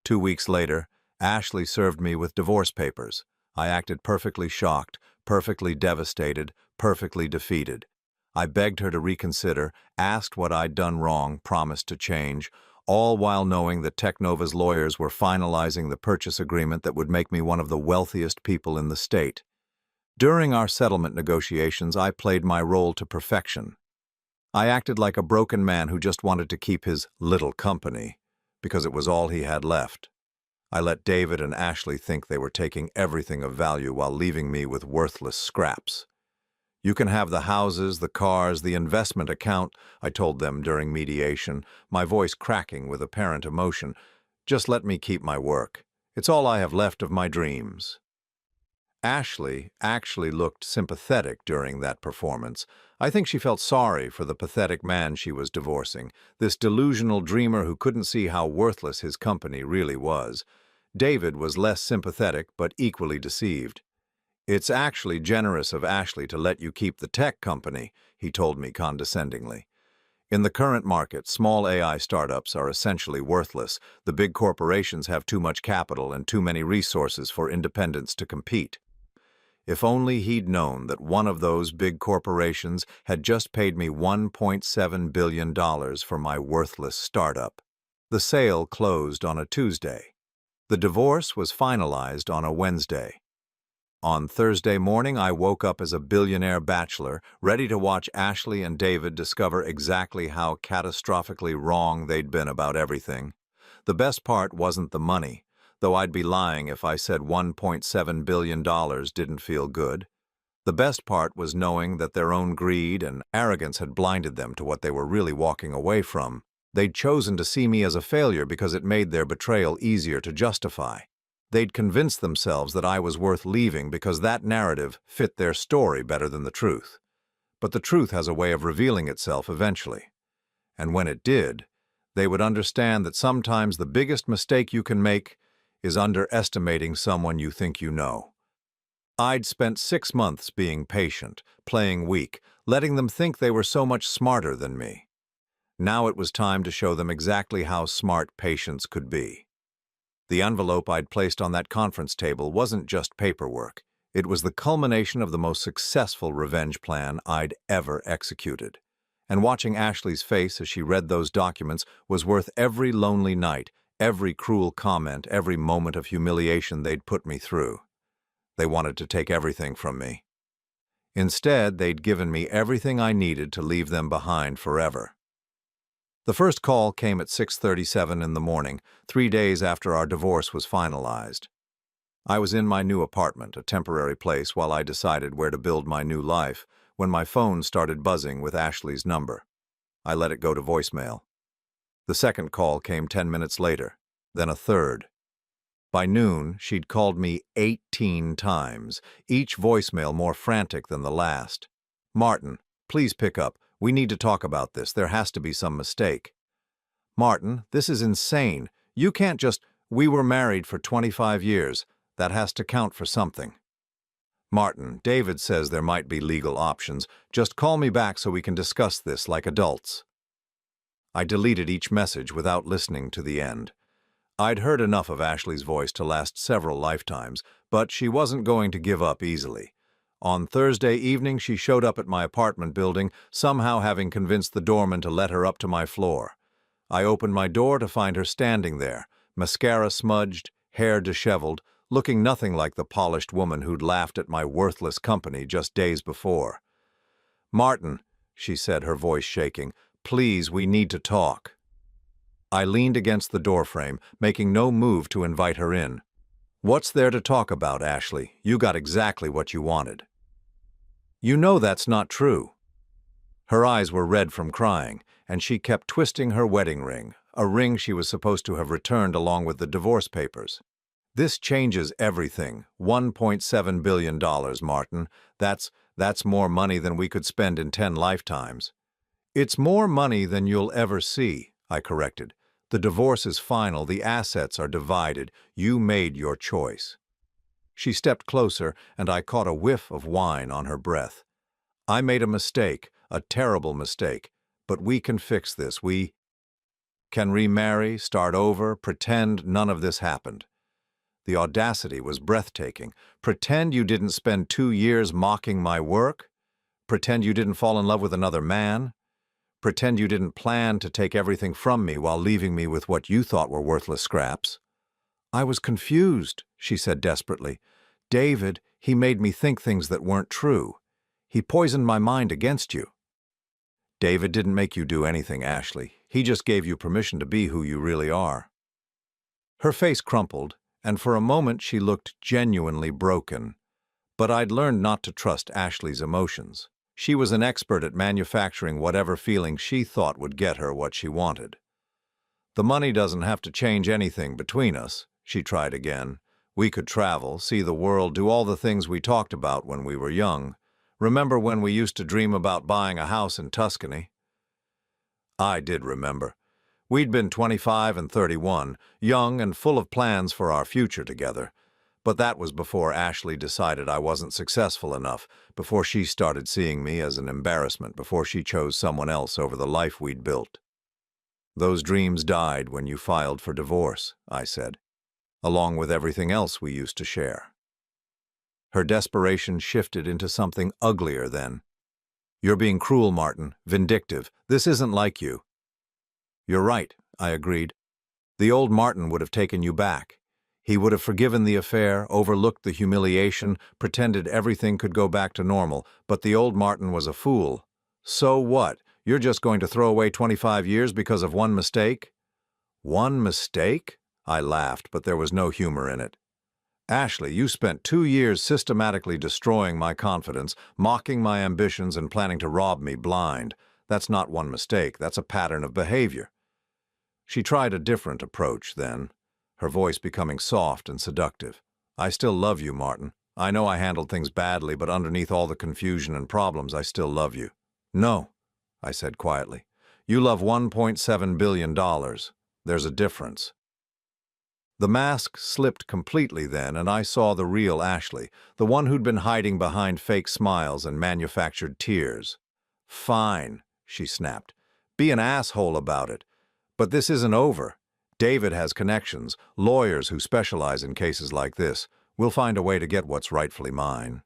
A: 2 weeks later, Ashley served me with divorce papers. I acted perfectly shocked, perfectly devastated, perfectly defeated. I begged her to reconsider, asked what I'd done wrong, promised to change, all while knowing that Technova's lawyers were finalizing the purchase agreement that would make me one of the wealthiest people in the state. During our settlement negotiations, I played my role to perfection. I acted like a broken man who just wanted to keep his little company, because it was all he had left. I let David and Ashley think they were taking everything of value while leaving me with worthless scraps. "You can have the houses, the cars, the investment account," I told them during mediation, my voice cracking with apparent emotion. "Just let me keep my work. It's all I have left of my dreams." Ashley actually looked sympathetic during that performance. I think she felt sorry for the pathetic man she was divorcing, this delusional dreamer who couldn't see how worthless his company really was. David was less sympathetic but equally deceived. "It's actually generous of Ashley to let you keep the tech company," he told me condescendingly. "In the current market, small AI startups are essentially worthless. The big corporations have too much capital and too many resources for independents to compete. If only he'd known that one of those big corporations had just paid me $1.7 billion for my worthless startup. The sale closed on a Tuesday. The divorce was finalized on a Wednesday. On Thursday morning, I woke up as a billionaire bachelor, ready to watch Ashley and David discover exactly how catastrophically wrong they'd been about everything. The best part wasn't the money, though I'd be lying if I said $1.7 billion didn't feel good. The best part was knowing that their own greed and arrogance had blinded them to what they were really walking away from. They'd chosen to see me as a failure because it made their betrayal easier to justify. They'd convinced themselves that I was worth leaving because that narrative fit their story better than the truth. But the truth has a way of revealing itself eventually. And when it did, they would understand that sometimes the biggest mistake you can make is underestimating someone you think you know. I'd spent 6 months being patient, playing weak, letting them think they were so much smarter than me. Now it was time to show them exactly how smart patience could be. The envelope I'd placed on that conference table wasn't just paperwork. It was the culmination of the most successful revenge plan I'd ever executed. And watching Ashley's face as she read those documents was worth every lonely night, every cruel comment, every moment of humiliation they'd put me through. They wanted to take everything from me. Instead, they'd given me everything I needed to leave them behind forever. The first call came at 6:37 in the morning, 3 days after our divorce was finalized. I was in my new apartment, a temporary place, while I decided where to build my new life, when my phone started buzzing with Ashley's number. I let it go to voicemail. The second call came 10 minutes later, then a third. By noon, she'd called me 18 times, each voicemail more frantic than the last. "Martin, please pick up. We need to talk about this. There has to be some mistake." "Martin, this is insane. You can't just— We were married for 25 years. That has to count for something." "Martin, David says there might be legal options. Just call me back so we can discuss this like adults." I deleted each message without listening to the end. I'd heard enough of Ashley's voice to last several lifetimes, but she wasn't going to give up easily. On Thursday evening, she showed up at my apartment building, somehow having convinced the doorman to let her up to my floor. I opened my door to find her standing there, mascara smudged, hair disheveled, looking nothing like the polished woman who'd laughed at my worthless company just days before. "Martin," she said, her voice shaking, "please, we need to talk." I leaned against the doorframe, making no move to invite her in. "What's there to talk about, Ashley? You got exactly what you wanted." "You know that's not true." Her eyes were red from crying, and she kept twisting her wedding ring, a ring she was supposed to have returned along with the divorce papers. "This changes everything. $1.7 billion, Martin. That's more money than we could spend in 10 lifetimes. "It's more money than you'll ever see," I corrected. "The divorce is final. The assets are divided. You made your choice." She stepped closer, and I caught a whiff of wine on her breath. "I made a mistake, a terrible mistake, but we can fix this. We can remarry, start over, pretend none of this happened." The audacity was breathtaking. Pretend you didn't spend 2 years mocking my work? Pretend you didn't fall in love with another man? Pretend you didn't plan to take everything from me while leaving me with what you thought were worthless scraps? "I was confused," she said desperately. "David, he made me think things that weren't true. He poisoned my mind against you." "David didn't make you do anything, Ashley. He just gave you permission to be who you really are." Her face crumpled, and for a moment she looked genuinely broken. But I'd learned not to trust Ashley's emotions. She was an expert at manufacturing whatever feeling she thought would get her what she wanted. "The money doesn't have to change anything between us," she tried again. "We could travel, see the world, do all the things we talked about when we were young. Remember when we used to dream about buying a house in Tuscany?" I did remember. We'd been 25 and 31, young and full of plans for our future together. But that was before Ashley decided I wasn't successful enough, before she started seeing me as an embarrassment, before she chose someone else over the life we'd built. "Those dreams died when you filed for divorce," I said, "along with everything else we used to share." Her desperation shifted into something uglier then. "You're being cruel, Martin, vindictive. This isn't like you." "You're right," I agreed. "The old Martin would have taken you back. He would have forgiven the affair, overlooked the humiliation, pretended everything could go back to normal, but the old Martin was a fool. So what? You're just going to throw away 25 years because of one mistake?" "One mistake?" I laughed, but there was no humor in it. "Ashley, you spent 2 years systematically destroying my confidence, mocking my ambitions, and planning to rob me blind. That's not one mistake, that's a pattern of behavior." She tried a different approach then, her voice becoming soft and seductive. "I still love you, Martin. I know I handled things badly, but underneath all the confusion and problems, I still love you." "No," I said quietly. "You love $1.7 billion. There's a difference." The mask slipped completely then, and I saw the real Ashley, the one who'd been hiding behind fake smiles and manufactured tears. "Fine," she snapped. "Be an asshole about it. But this isn't over. David has connections, lawyers who specialize in cases like this. We'll find a way to get what's rightfully mine."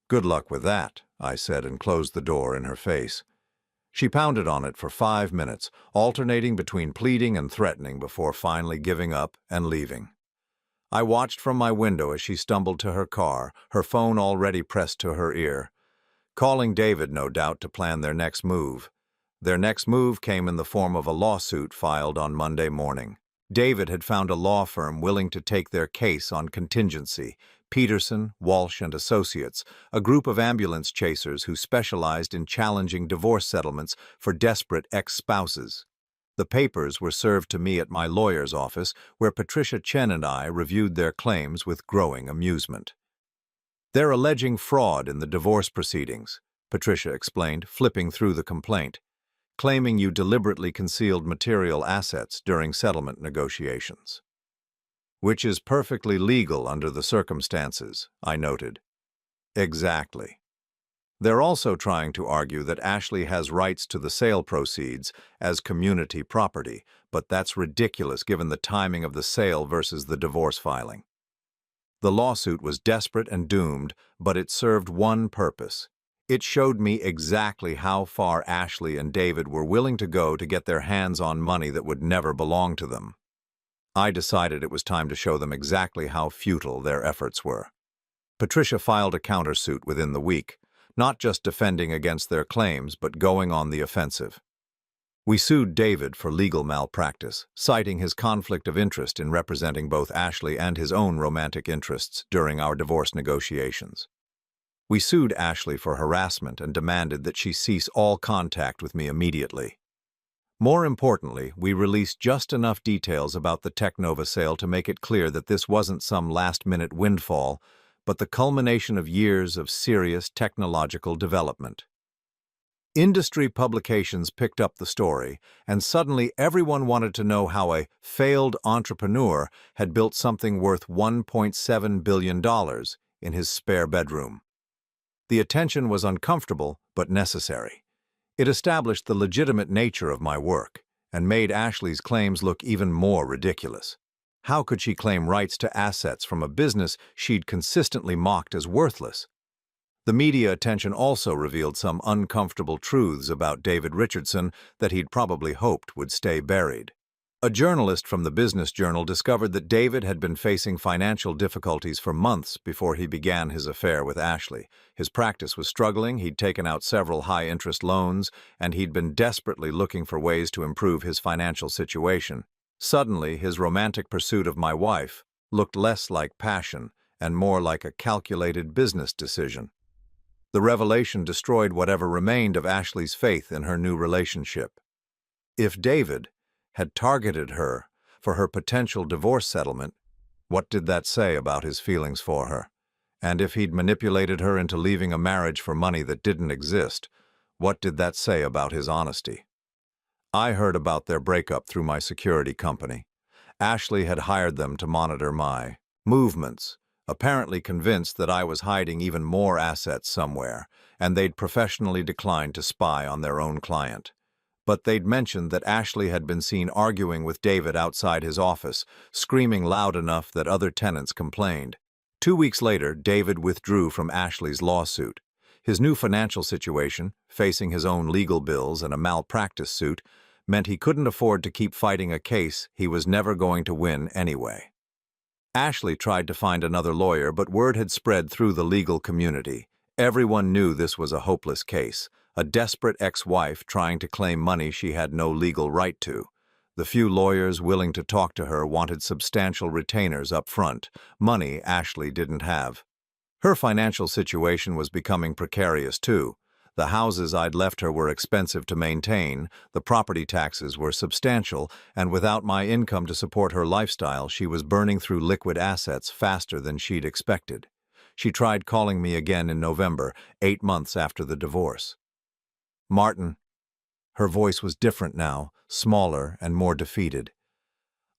A: "Good luck with that," I said, and closed the door in her face. She pounded on it for 5 minutes, alternating between pleading and threatening before finally giving up and leaving. I watched from my window as she stumbled to her car, her phone already pressed to her ear. Calling David, no doubt, to plan their next move. Their next move came in the form of a lawsuit filed on Monday morning. David had found a law firm willing to take their case on contingency, Peterson, Walsh and Associates, a group of ambulance chasers who specialized in challenging divorce settlements for desperate ex-spouses. The papers were served to me at my lawyer's office, where Patricia Chen and I reviewed their claims with growing amusement. "They're alleging fraud in the divorce proceedings," Patricia explained, flipping through the complaint, "claiming you deliberately concealed material assets during settlement negotiations." "Which is perfectly legal under the circumstances," I noted. "Exactly. They're also trying to argue that Ashley has rights to the sale proceeds as community property, but that's ridiculous given the timing of the sale versus the divorce filing. The lawsuit was desperate and doomed, but it served one purpose. It showed me exactly how far Ashley and David were willing to go to get their hands on money that would never belong to them. I decided it was time to show them exactly how futile their efforts were. Patricia filed a countersuit within the week, not just defending against their claims, but going on the offensive. We sued David for legal malpractice, citing his conflict of interest in representing both Ashley and his own romantic interests during our divorce negotiations. We sued Ashley for harassment and demanded that she cease all contact with me immediately. More importantly, we released just enough details about the Technova sale to make it clear that this wasn't some last-minute windfall, but the culmination of years of serious technological development. Industry publications picked up the story, and suddenly everyone wanted to know how a failed entrepreneur had built something worth $1.7 billion in his spare bedroom. The attention was uncomfortable but necessary. It established the legitimate nature of my work and made Ashley's claims look even more ridiculous. How could she claim rights to assets from a business she'd consistently mocked as worthless? The media attention also revealed some uncomfortable truths about David Richardson that he'd probably hoped would stay buried. A journalist from the Business Journal discovered that David had been facing financial difficulties for months before he began his affair with Ashley. His practice was struggling, he'd taken out several high-interest loans, and he'd been desperately looking for ways to improve his financial situation. Suddenly, his romantic pursuit of my wife looked less like passion and more like a calculated business decision. The revelation destroyed whatever remained of Ashley's faith in her new relationship. If David had targeted her for her potential divorce settlement, what did that say about his feelings for her? And if he'd manipulated her into leaving a marriage for money that didn't exist, what did that say about his honesty? I heard about their breakup through my security company. Ashley had hired them to monitor my movements, apparently convinced that I was hiding even more assets somewhere, and they'd professionally declined to spy on their own client. But they'd mentioned that Ashley had been seen arguing with David outside his office, screaming loud enough that other tenants complained. 2 weeks later, David withdrew from Ashley's lawsuit. His new financial situation, facing his own legal bills and a malpractice suit, meant he couldn't afford to keep fighting a case he was never going to win anyway. Ashley tried to find another lawyer, but word had spread through the legal community. Everyone knew this was a hopeless case, a desperate ex-wife trying to claim money she had no legal right to. The few lawyers willing to talk to her wanted substantial retainers up front, money Ashley didn't have. Her financial situation was becoming precarious too. The houses I'd left her were expensive to maintain, the property taxes were substantial, and without my income to support her lifestyle, she was burning through liquid assets faster than she'd expected. She tried calling me again in November, 8 months after the divorce. "Martin." Her voice was different now, smaller and more defeated.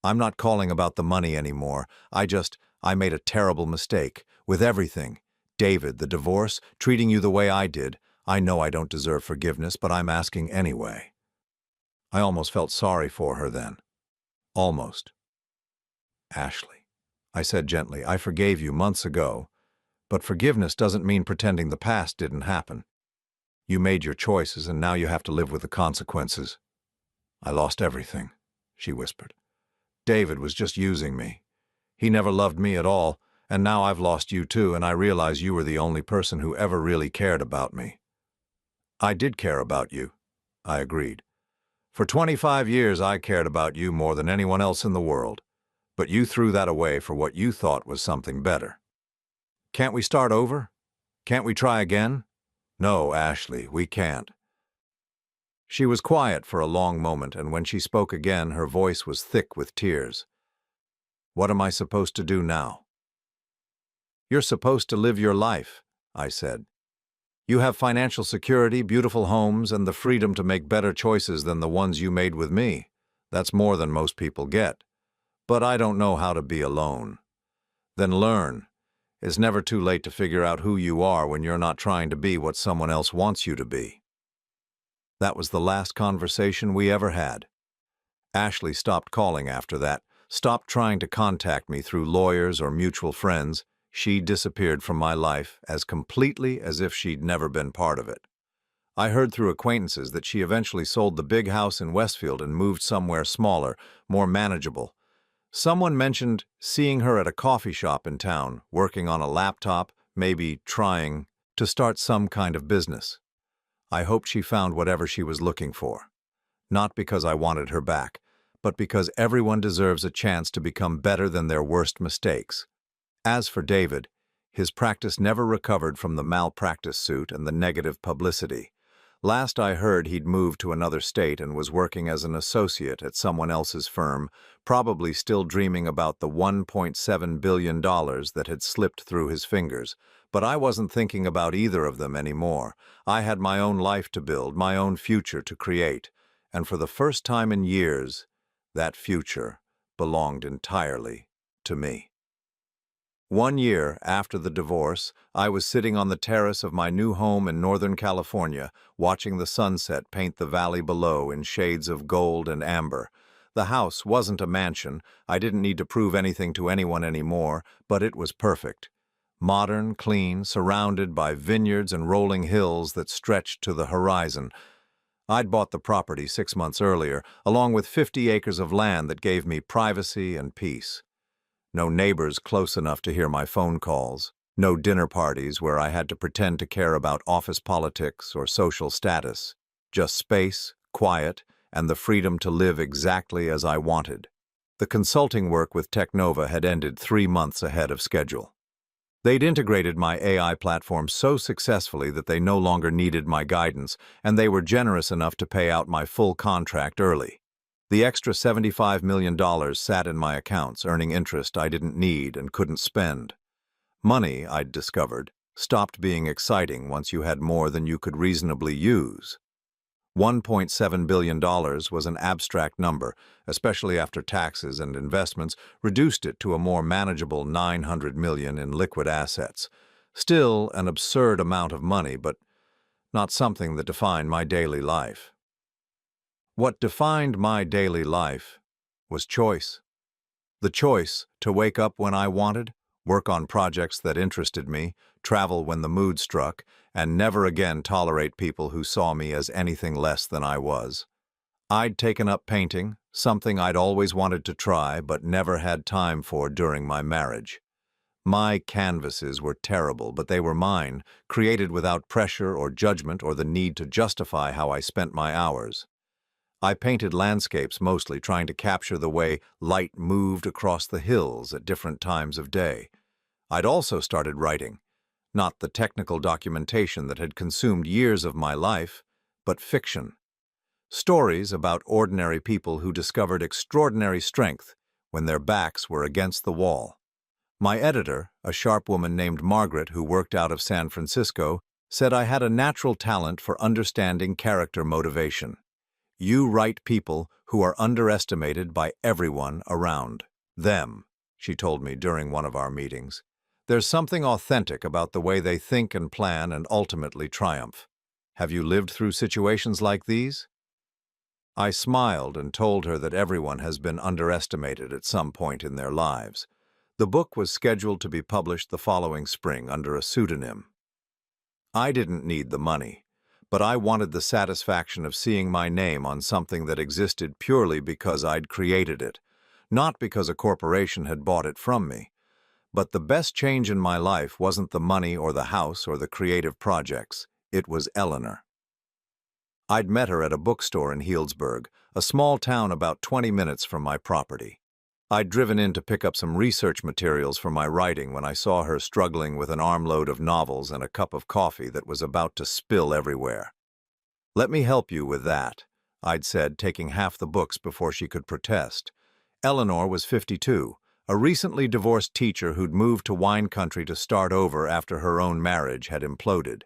A: "I'm not calling about the money anymore. I made a terrible mistake. With everything. David, the divorce, treating you the way I did. I know I don't deserve forgiveness, but I'm asking anyway." I almost felt sorry for her then. Almost. "Ashley," I said gently, "I forgave you months ago, but forgiveness doesn't mean pretending the past didn't happen. You made your choices, and now you have to live with the consequences." "I lost everything," she whispered. "David was just using me. He never loved me at all, and now I've lost you too, and I realize you were the only person who ever really cared about me." "I did care about you," I agreed. "For 25 years I cared about you more than anyone else in the world, but you threw that away for what you thought was something better. Can't we start over? Can't we try again?" "No, Ashley, we can't." She was quiet for a long moment, and when she spoke again, her voice was thick with tears. "What am I supposed to do now?" "You're supposed to live your life," I said. "You have financial security, beautiful homes, and the freedom to make better choices than the ones you made with me. That's more than most people get. But I don't know how to be alone." "Then learn. It's never too late to figure out who you are when you're not trying to be what someone else wants you to be." That was the last conversation we ever had. Ashley stopped calling after that, stopped trying to contact me through lawyers or mutual friends. She disappeared from my life as completely as if she'd never been part of it. I heard through acquaintances that she eventually sold the big house in Westfield and moved somewhere smaller, more manageable. Someone mentioned seeing her at a coffee shop in town, working on a laptop, maybe trying to start some kind of business. I hoped she found whatever she was looking for. Not because I wanted her back, but because everyone deserves a chance to become better than their worst mistakes. As for David, his practice never recovered from the malpractice suit and the negative publicity. Last I heard, he'd moved to another state and was working as an associate at someone else's firm, probably still dreaming about the $1.7 billion that had slipped through his fingers. But I wasn't thinking about either of them anymore. I had my own life to build, my own future to create. And for the first time in years, that future belonged entirely to me. 1 year after the divorce, I was sitting on the terrace of my new home in Northern California, watching the sunset paint the valley below in shades of gold and amber. The house wasn't a mansion. I didn't need to prove anything to anyone anymore, but it was perfect. Modern, clean, surrounded by vineyards and rolling hills that stretched to the horizon. I'd bought the property 6 months earlier, along with 50 acres of land that gave me privacy and peace. No neighbors close enough to hear my phone calls. No dinner parties where I had to pretend to care about office politics or social status. Just space, quiet, and the freedom to live exactly as I wanted. The consulting work with Technova had ended 3 months ahead of schedule. They'd integrated my AI platform so successfully that they no longer needed my guidance, and they were generous enough to pay out my full contract early. The extra $75 million sat in my accounts, earning interest I didn't need and couldn't spend. Money, I'd discovered, stopped being exciting once you had more than you could reasonably use. $1.7 billion was an abstract number, especially after taxes and investments reduced it to a more manageable $900 million in liquid assets. Still an absurd amount of money, but not something that defined my daily life. What defined my daily life was choice. The choice to wake up when I wanted work on projects that interested me, travel when the mood struck, and never again tolerate people who saw me as anything less than I was. I'd taken up painting, something I'd always wanted to try but never had time for during my marriage. My canvases were terrible, but they were mine, created without pressure or judgment or the need to justify how I spent my hours. I painted landscapes mostly, trying to capture the way light moved across the hills at different times of day. I'd also started writing, not the technical documentation that had consumed years of my life, but fiction. Stories about ordinary people who discovered extraordinary strength when their backs were against the wall. My editor, a sharp woman named Margaret who worked out of San Francisco, said I had a natural talent for understanding character motivation. You write people who are underestimated by everyone around them, she told me during one of our meetings. There's something authentic about the way they think and plan and ultimately triumph. Have you lived through situations like these? I smiled and told her that everyone has been underestimated at some point in their lives. The book was scheduled to be published the following spring under a pseudonym. I didn't need the money, but I wanted the satisfaction of seeing my name on something that existed purely because I'd created it, not because a corporation had bought it from me. But the best change in my life wasn't the money or the house or the creative projects. It was Eleanor. I'd met her at a bookstore in Healdsburg, a small town about 20 minutes from my property. I'd driven in to pick up some research materials for my writing when I saw her struggling with an armload of novels and a cup of coffee that was about to spill everywhere. "Let me help you with that," I'd said, taking half the books before she could protest. Eleanor was 52, a recently divorced teacher who'd moved to wine country to start over after her own marriage had imploded.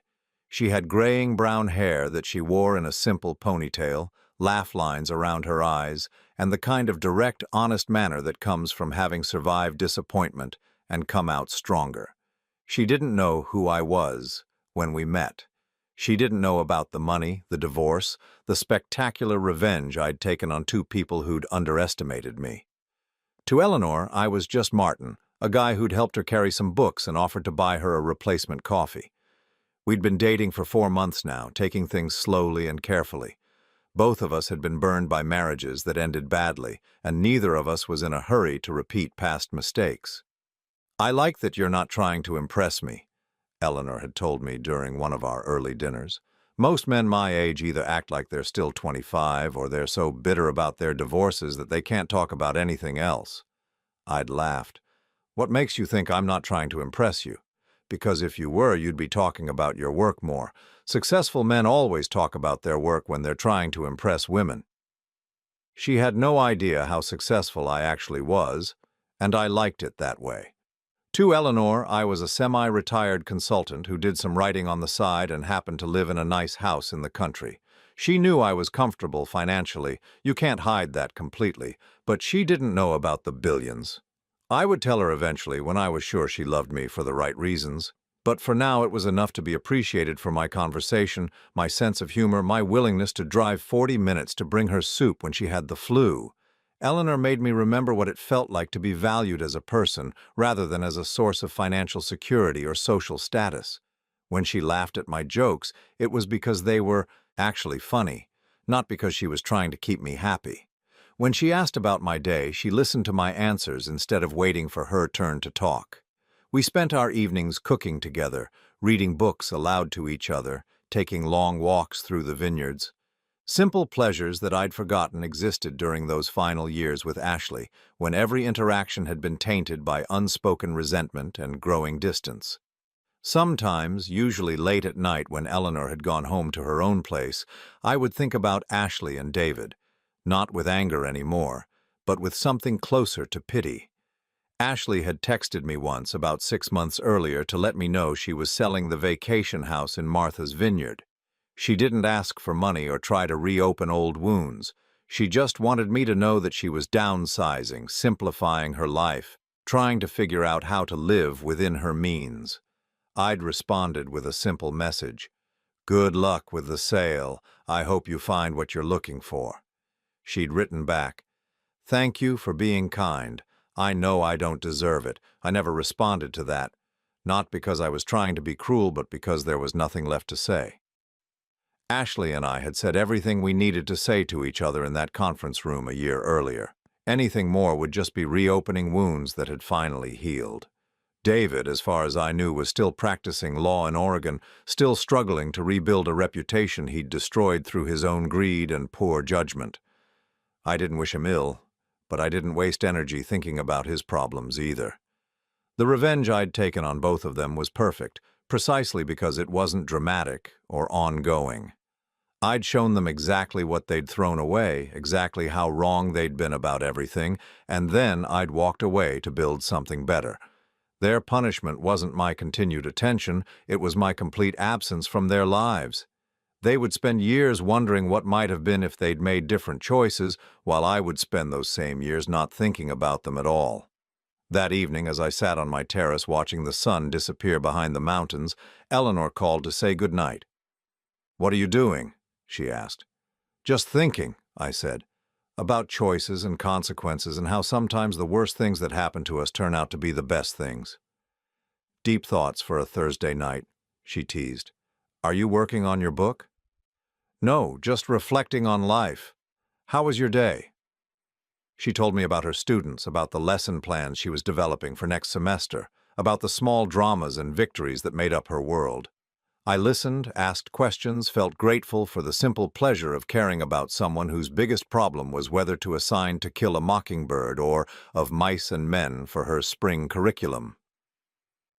A: She had graying brown hair that she wore in a simple ponytail, laugh lines around her eyes, and the kind of direct, honest manner that comes from having survived disappointment and come out stronger. She didn't know who I was when we met. She didn't know about the money, the divorce, the spectacular revenge I'd taken on two people who'd underestimated me. To Eleanor, I was just Martin, a guy who'd helped her carry some books and offered to buy her a replacement coffee. We'd been dating for 4 months now, taking things slowly and carefully. Both of us had been burned by marriages that ended badly, and neither of us was in a hurry to repeat past mistakes. "I like that you're not trying to impress me," Eleanor had told me during one of our early dinners. "Most men my age either act like they're still 25 or they're so bitter about their divorces that they can't talk about anything else." I'd laughed. "What makes you think I'm not trying to impress you? Because if you were, you'd be talking about your work more. Successful men always talk about their work when they're trying to impress women." She had no idea how successful I actually was, and I liked it that way. To Eleanor, I was a semi-retired consultant who did some writing on the side and happened to live in a nice house in the country. She knew I was comfortable financially. You can't hide that completely, but she didn't know about the billions. I would tell her eventually when I was sure she loved me for the right reasons. But for now it was enough to be appreciated for my conversation, my sense of humor, my willingness to drive 40 minutes to bring her soup when she had the flu. Eleanor made me remember what it felt like to be valued as a person, rather than as a source of financial security or social status. When she laughed at my jokes, it was because they were actually funny, not because she was trying to keep me happy. When she asked about my day, she listened to my answers instead of waiting for her turn to talk. We spent our evenings cooking together, reading books aloud to each other, taking long walks through the vineyards. Simple pleasures that I'd forgotten existed during those final years with Ashley, when every interaction had been tainted by unspoken resentment and growing distance. Sometimes, usually late at night when Eleanor had gone home to her own place, I would think about Ashley and David, not with anger anymore, but with something closer to pity. Ashley had texted me once about 6 months earlier to let me know she was selling the vacation house in Martha's Vineyard. She didn't ask for money or try to reopen old wounds. She just wanted me to know that she was downsizing, simplifying her life, trying to figure out how to live within her means. I'd responded with a simple message. "Good luck with the sale. I hope you find what you're looking for." She'd written back, "Thank you for being kind. I know I don't deserve it. I never responded to that. Not because I was trying to be cruel, but because there was nothing left to say. Ashley and I had said everything we needed to say to each other in that conference room a year earlier. Anything more would just be reopening wounds that had finally healed. David, as far as I knew, was still practicing law in Oregon, still struggling to rebuild a reputation he'd destroyed through his own greed and poor judgment. I didn't wish him ill, but I didn't waste energy thinking about his problems either. The revenge I'd taken on both of them was perfect, precisely because it wasn't dramatic or ongoing. I'd shown them exactly what they'd thrown away, exactly how wrong they'd been about everything, and then I'd walked away to build something better. Their punishment wasn't my continued attention, it was my complete absence from their lives. They would spend years wondering what might have been if they'd made different choices, while I would spend those same years not thinking about them at all. That evening, as I sat on my terrace watching the sun disappear behind the mountains, Eleanor called to say good night. "What are you doing?" she asked. "Just thinking," I said, "about choices and consequences and how sometimes the worst things that happen to us turn out to be the best things." "Deep thoughts for a Thursday night," she teased. "Are you working on your book?" "No, just reflecting on life. How was your day?" She told me about her students, about the lesson plans she was developing for next semester, about the small dramas and victories that made up her world. I listened, asked questions, felt grateful for the simple pleasure of caring about someone whose biggest problem was whether to assign To Kill a Mockingbird or Of Mice and Men for her spring curriculum.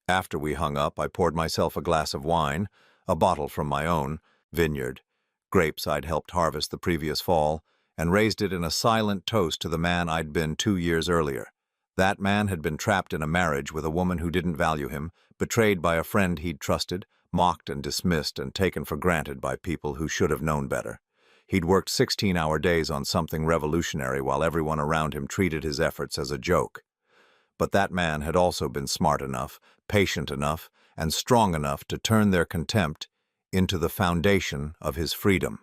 A: After we hung up, I poured myself a glass of wine, a bottle from my own vineyard, grapes I'd helped harvest the previous fall, and raised it in a silent toast to the man I'd been 2 years earlier. That man had been trapped in a marriage with a woman who didn't value him, betrayed by a friend he'd trusted, mocked and dismissed and taken for granted by people who should have known better. He'd worked 16-hour days on something revolutionary while everyone around him treated his efforts as a joke. But that man had also been smart enough, patient enough, and strong enough to turn their contempt into the foundation of his freedom.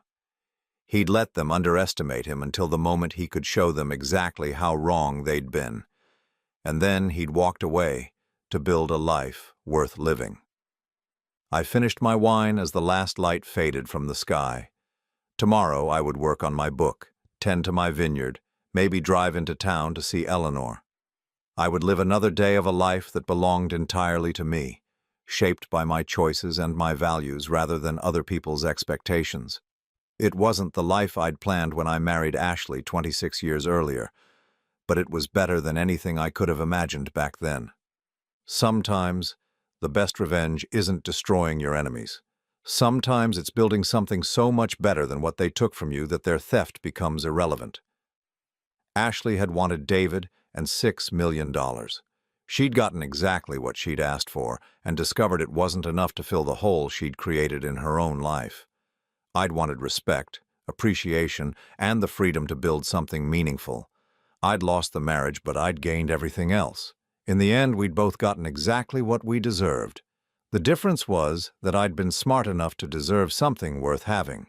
A: He'd let them underestimate him until the moment he could show them exactly how wrong they'd been. And then he'd walked away to build a life worth living. I finished my wine as the last light faded from the sky. Tomorrow I would work on my book, tend to my vineyard, maybe drive into town to see Eleanor. I would live another day of a life that belonged entirely to me, shaped by my choices and my values rather than other people's expectations. It wasn't the life I'd planned when I married Ashley 26 years earlier, but it was better than anything I could have imagined back then. Sometimes, the best revenge isn't destroying your enemies. Sometimes it's building something so much better than what they took from you that their theft becomes irrelevant. Ashley had wanted David and $6 million. She'd gotten exactly what she'd asked for and discovered it wasn't enough to fill the hole she'd created in her own life. I'd wanted respect, appreciation, and the freedom to build something meaningful. I'd lost the marriage, but I'd gained everything else. In the end, we'd both gotten exactly what we deserved. The difference was that I'd been smart enough to deserve something worth having.